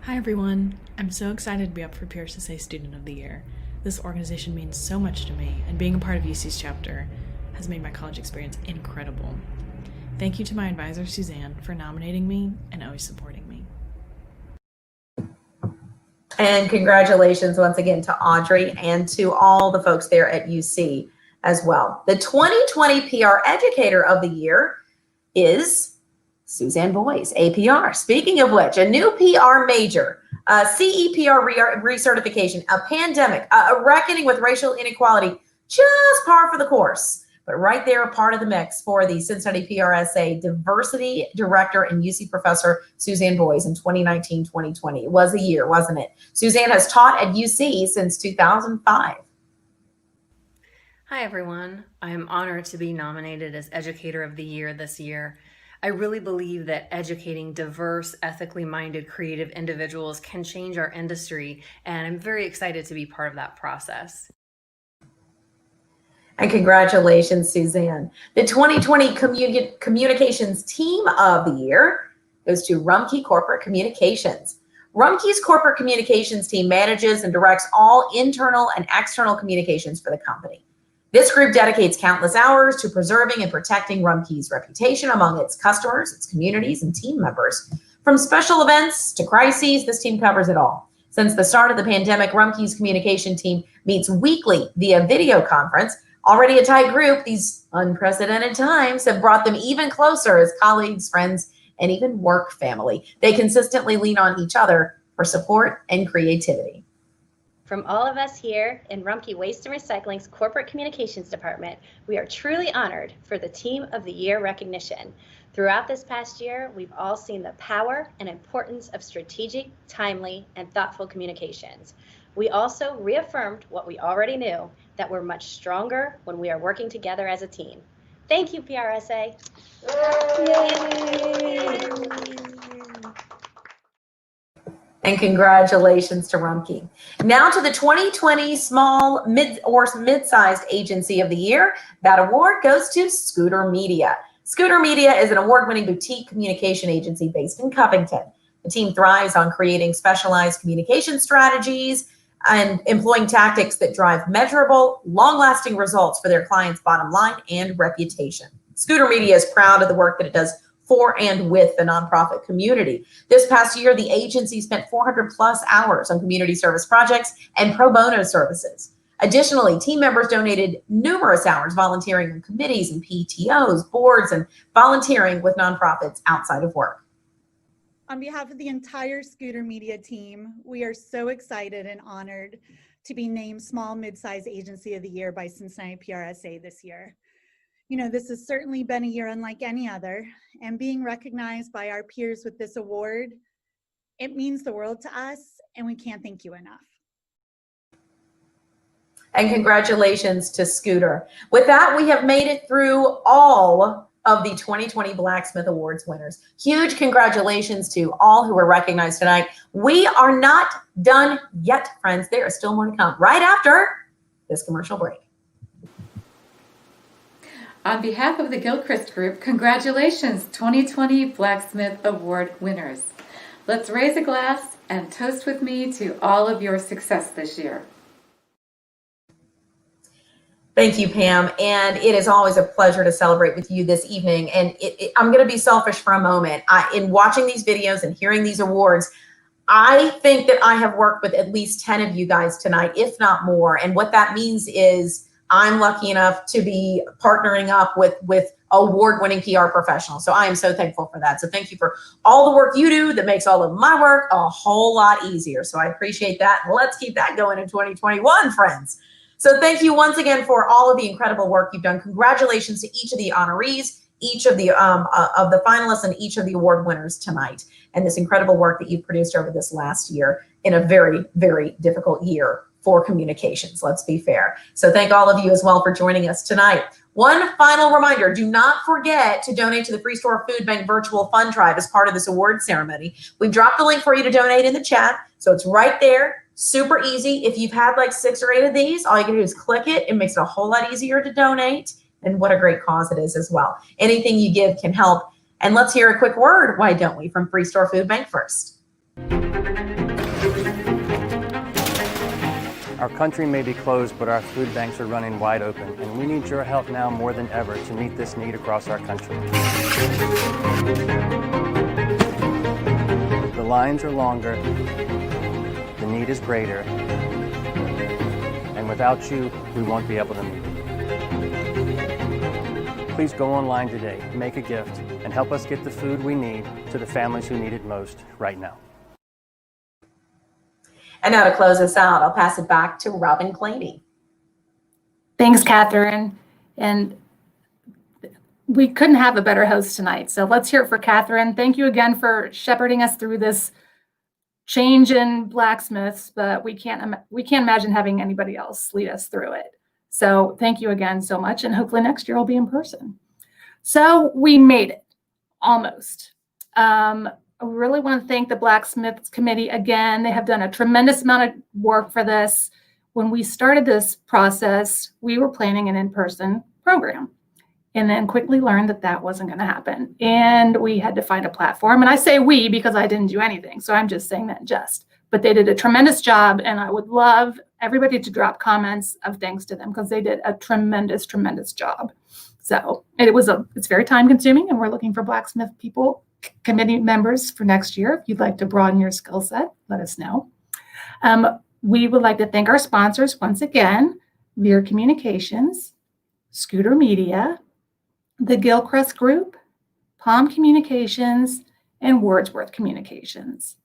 Hi everyone, I'm so excited to be up for PRSSA Student of the Year. This organization means so much to me, and being a part of UC's chapter has made my college experience incredible. Thank you to my advisor, Suzanne, for nominating me and always supporting me. And congratulations once again to Audrey and to all the folks there at UC as well. The 2020 PR Educator of the Year is Suzanne Boyce, APR. Speaking of which, a new PR major, CEPR recertification, a pandemic, a reckoning with racial inequality, just par for the course. But right there, a part of the mix for the Cincinnati PRSA Diversity Director and UC Professor Suzanne Boyce in 2019-2020. It was a year, wasn't it? Suzanne has taught at UC since 2005. Hi, everyone. I am honored to be nominated as Educator of the Year this year. I really believe that educating diverse, ethically minded, creative individuals can change our industry, and I'm very excited to be part of that process. And congratulations, Suzanne. The 2020 Communications Team of the Year goes to Rumpke Corporate Communications. Rumpke's corporate communications team manages and directs all internal and external communications for the company. This group dedicates countless hours to preserving and protecting Rumpke's reputation among its customers, its communities, and team members. From special events to crises, this team covers it all. Since the start of the pandemic, Rumpke's communication team meets weekly via video conference. Already a tight group, these unprecedented times have brought them even closer as colleagues, friends, and even work family. They consistently lean on each other for support and creativity. From all of us here in Rumpke Waste and Recycling's Corporate Communications Department, we are truly honored for the Team of the Year recognition. Throughout this past year, we've all seen the power and importance of strategic, timely, and thoughtful communications. We also reaffirmed what we already knew, that we're much stronger when we are working together as a team. Thank you, PRSA. Yay! And congratulations to Rumpke. Now to the 2020 Small Mid-Sized Agency of the Year. That award goes to Scooter Media. Scooter Media is an award-winning boutique communication agency based in Covington. The team thrives on creating specialized communication strategies and employing tactics that drive measurable, long-lasting results for their clients' bottom line and reputation. Scooter Media is proud of the work that it does for and with the nonprofit community. This past year, the agency spent 400 plus hours on community service projects and pro bono services. Additionally, team members donated numerous hours volunteering on committees and PTOs, boards, and volunteering with nonprofits outside of work. On behalf of the entire Scooter Media team, we are so excited and honored to be named Small Mid-Size Agency of the Year by Cincinnati PRSA this year. You know, this has certainly been a year unlike any other, and being recognized by our peers with this award, it means the world to us, and we can't thank you enough. And congratulations to Scooter. With that, we have made it through all of the 2020 Blacksmith Awards winners. Huge congratulations to all who were recognized tonight. We are not done yet, friends. There is still more to come right after this commercial break. On behalf of the Gilchrist Group, congratulations, 2020 Blacksmith Award winners. Let's raise a glass and toast with me to all of your success this year. Thank you, Pam. And it is always a pleasure to celebrate with you this evening. And I'm going to be selfish for a moment. In watching these videos and hearing these awards, I think that I have worked with at least 10 of you guys tonight, if not more. And what that means is I'm lucky enough to be partnering up with award-winning PR professionals. So I am so thankful for that. So thank you for all the work you do that makes all of my work a whole lot easier. So I appreciate that. Let's keep that going in 2021, friends. So thank you once again for all of the incredible work you've done. Congratulations to each of the honorees, each of the finalists, and each of the award winners tonight, and this incredible work that you've produced over this last year in a very, very difficult year for communications. Let's be fair. So thank all of you as well for joining us tonight. One final reminder, do not forget to donate to the Free Store Food Bank Virtual Fund Drive as part of this award ceremony. We've dropped the link for you to donate in the chat, so it's right there. Super easy. If you've had like 6 or 8 of these, all you can do is click it. It makes it a whole lot easier to donate. And what a great cause it is as well. Anything you give can help. And let's hear a quick word, why don't we, from Free Store Food Bank first. Our country may be closed, but our food banks are running wide open, and we need your help now more than ever to meet this need across our country. The lines are longer, the need is greater, and without you, we won't be able to meet it. Please go online today, make a gift, and help us get the food we need to the families who need it most right now. And now to close us out, I'll pass it back to Robin Claney. Thanks, Catherine. And we couldn't have a better host tonight. So let's hear it for Catherine. Thank you again for shepherding us through this change in blacksmiths, but we can't imagine having anybody else lead us through it. So thank you again so much. And hopefully next year we'll be in person. So we made it, almost. I really want to thank the Blacksmiths Committee again. They have done a tremendous amount of work for this. When we started this process, we were planning an in-person program and then quickly learned that that wasn't going to happen. And we had to find a platform. And I say we because I didn't do anything. So I'm just saying that but they did a tremendous job. And I would love everybody to drop comments of thanks to them because they did a tremendous, tremendous job. So it's very time consuming, and we're looking for blacksmith committee members for next year. If you'd like to broaden your skill set, let us know. We would like to thank our sponsors once again, Veer Communications, Scooter Media, the Gilchrist Group, Palm Communications, and Wordsworth Communications.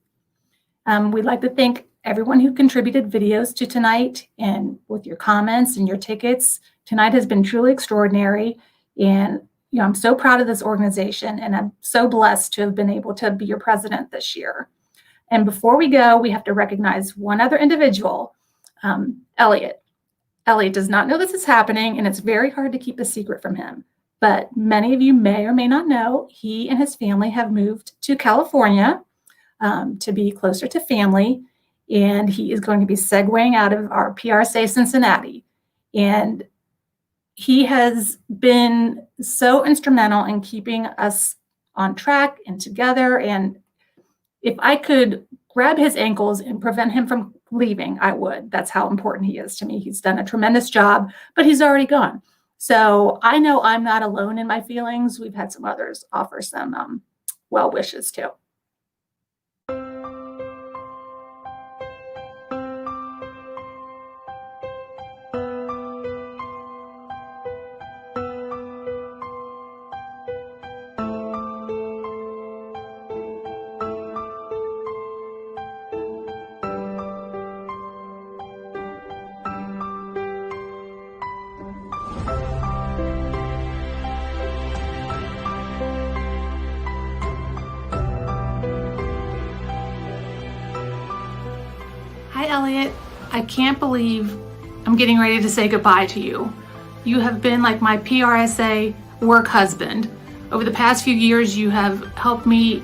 We'd like to thank everyone who contributed videos to tonight, and with your comments and your tickets. Tonight has been truly extraordinary, and I'm so proud of this organization, and I'm so blessed to have been able to be your president this year. And before we go, we have to recognize one other individual, Elliot. Elliot does not know this is happening, and it's very hard to keep a secret from him. But many of you may or may not know, he and his family have moved to California to be closer to family, and he is going to be segueing out of our PRSA Cincinnati. And he has been so instrumental in keeping us on track and together. And if I could grab his ankles and prevent him from leaving, I would. That's how important he is to me. He's done a tremendous job, but he's already gone. So I know I'm not alone in my feelings. We've had some others offer some well wishes too. Hi, Elliot. I can't believe I'm getting ready to say goodbye to you. You have been like my PRSA work husband. Over the past few years, you have helped me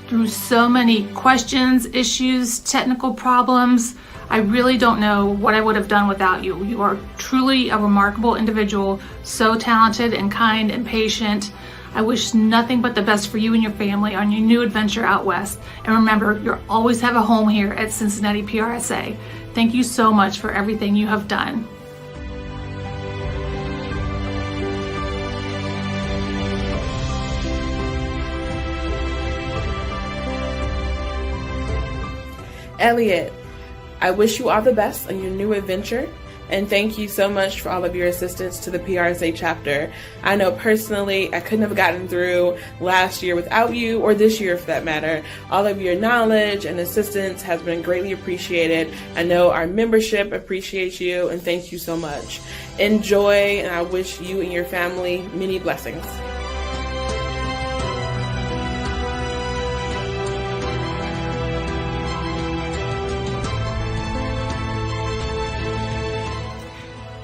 through so many questions, issues, technical problems. I really don't know what I would have done without you. You are truly a remarkable individual, so talented and kind and patient. I wish nothing but the best for you and your family on your new adventure out west. And remember, you'll always have a home here at Cincinnati PRSA. Thank you so much for everything you have done. Elliot, I wish you all the best on your new adventure. and thank you so much for all of your assistance to the PRSA chapter. I know personally I couldn't have gotten through last year without you, or this year for that matter. All of your knowledge and assistance has been greatly appreciated. I know our membership appreciates you, and thank you so much. Enjoy, and I wish you and your family many blessings.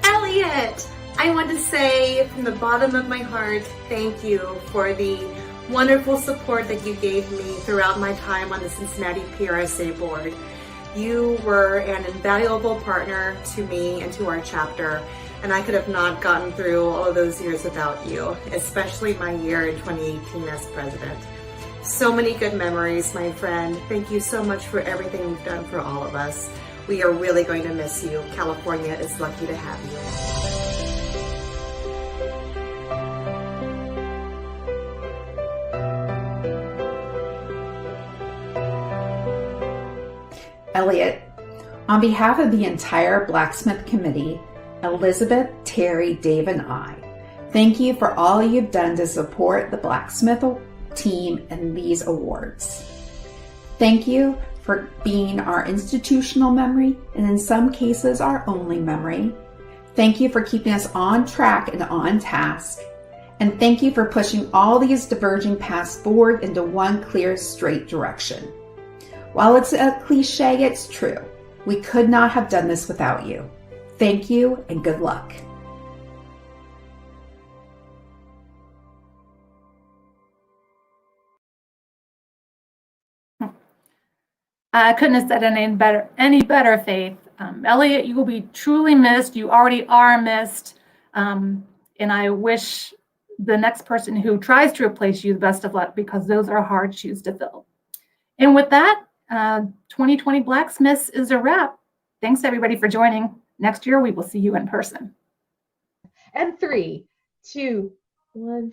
Elliot, I want to say from the bottom of my heart, thank you for the wonderful support that you gave me throughout my time on the Cincinnati PRSA board. You were an invaluable partner to me and to our chapter, and I could have not gotten through all of those years without you, especially my year in 2018 as president. So many good memories, my friend. Thank you so much for everything you've done for all of us. We are really going to miss you. California is lucky to have you. Elliot, on behalf of the entire Blacksmith Committee, Elizabeth, Terry, Dave, and I, thank you for all you've done to support the Blacksmith team and these awards. Thank you for being our institutional memory, and in some cases, our only memory. Thank you for keeping us on track and on task. And thank you for pushing all these diverging paths forward into one clear, straight direction. While it's a cliche, it's true. We could not have done this without you. Thank you and good luck. I couldn't have said it any better, Faith. Elliot, you will be truly missed. You already are missed. And I wish the next person who tries to replace you the best of luck, because those are hard shoes to fill. And with that, 2020 Blacksmiths is a wrap. Thanks everybody for joining. Next year, we will see you in person. And 3, 2, 1.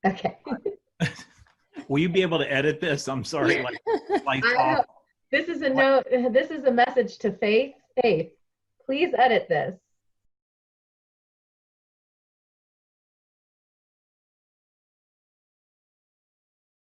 Okay. Will you be able to edit this? I'm sorry. This is a note. This is a message to Faith. Faith, please edit this.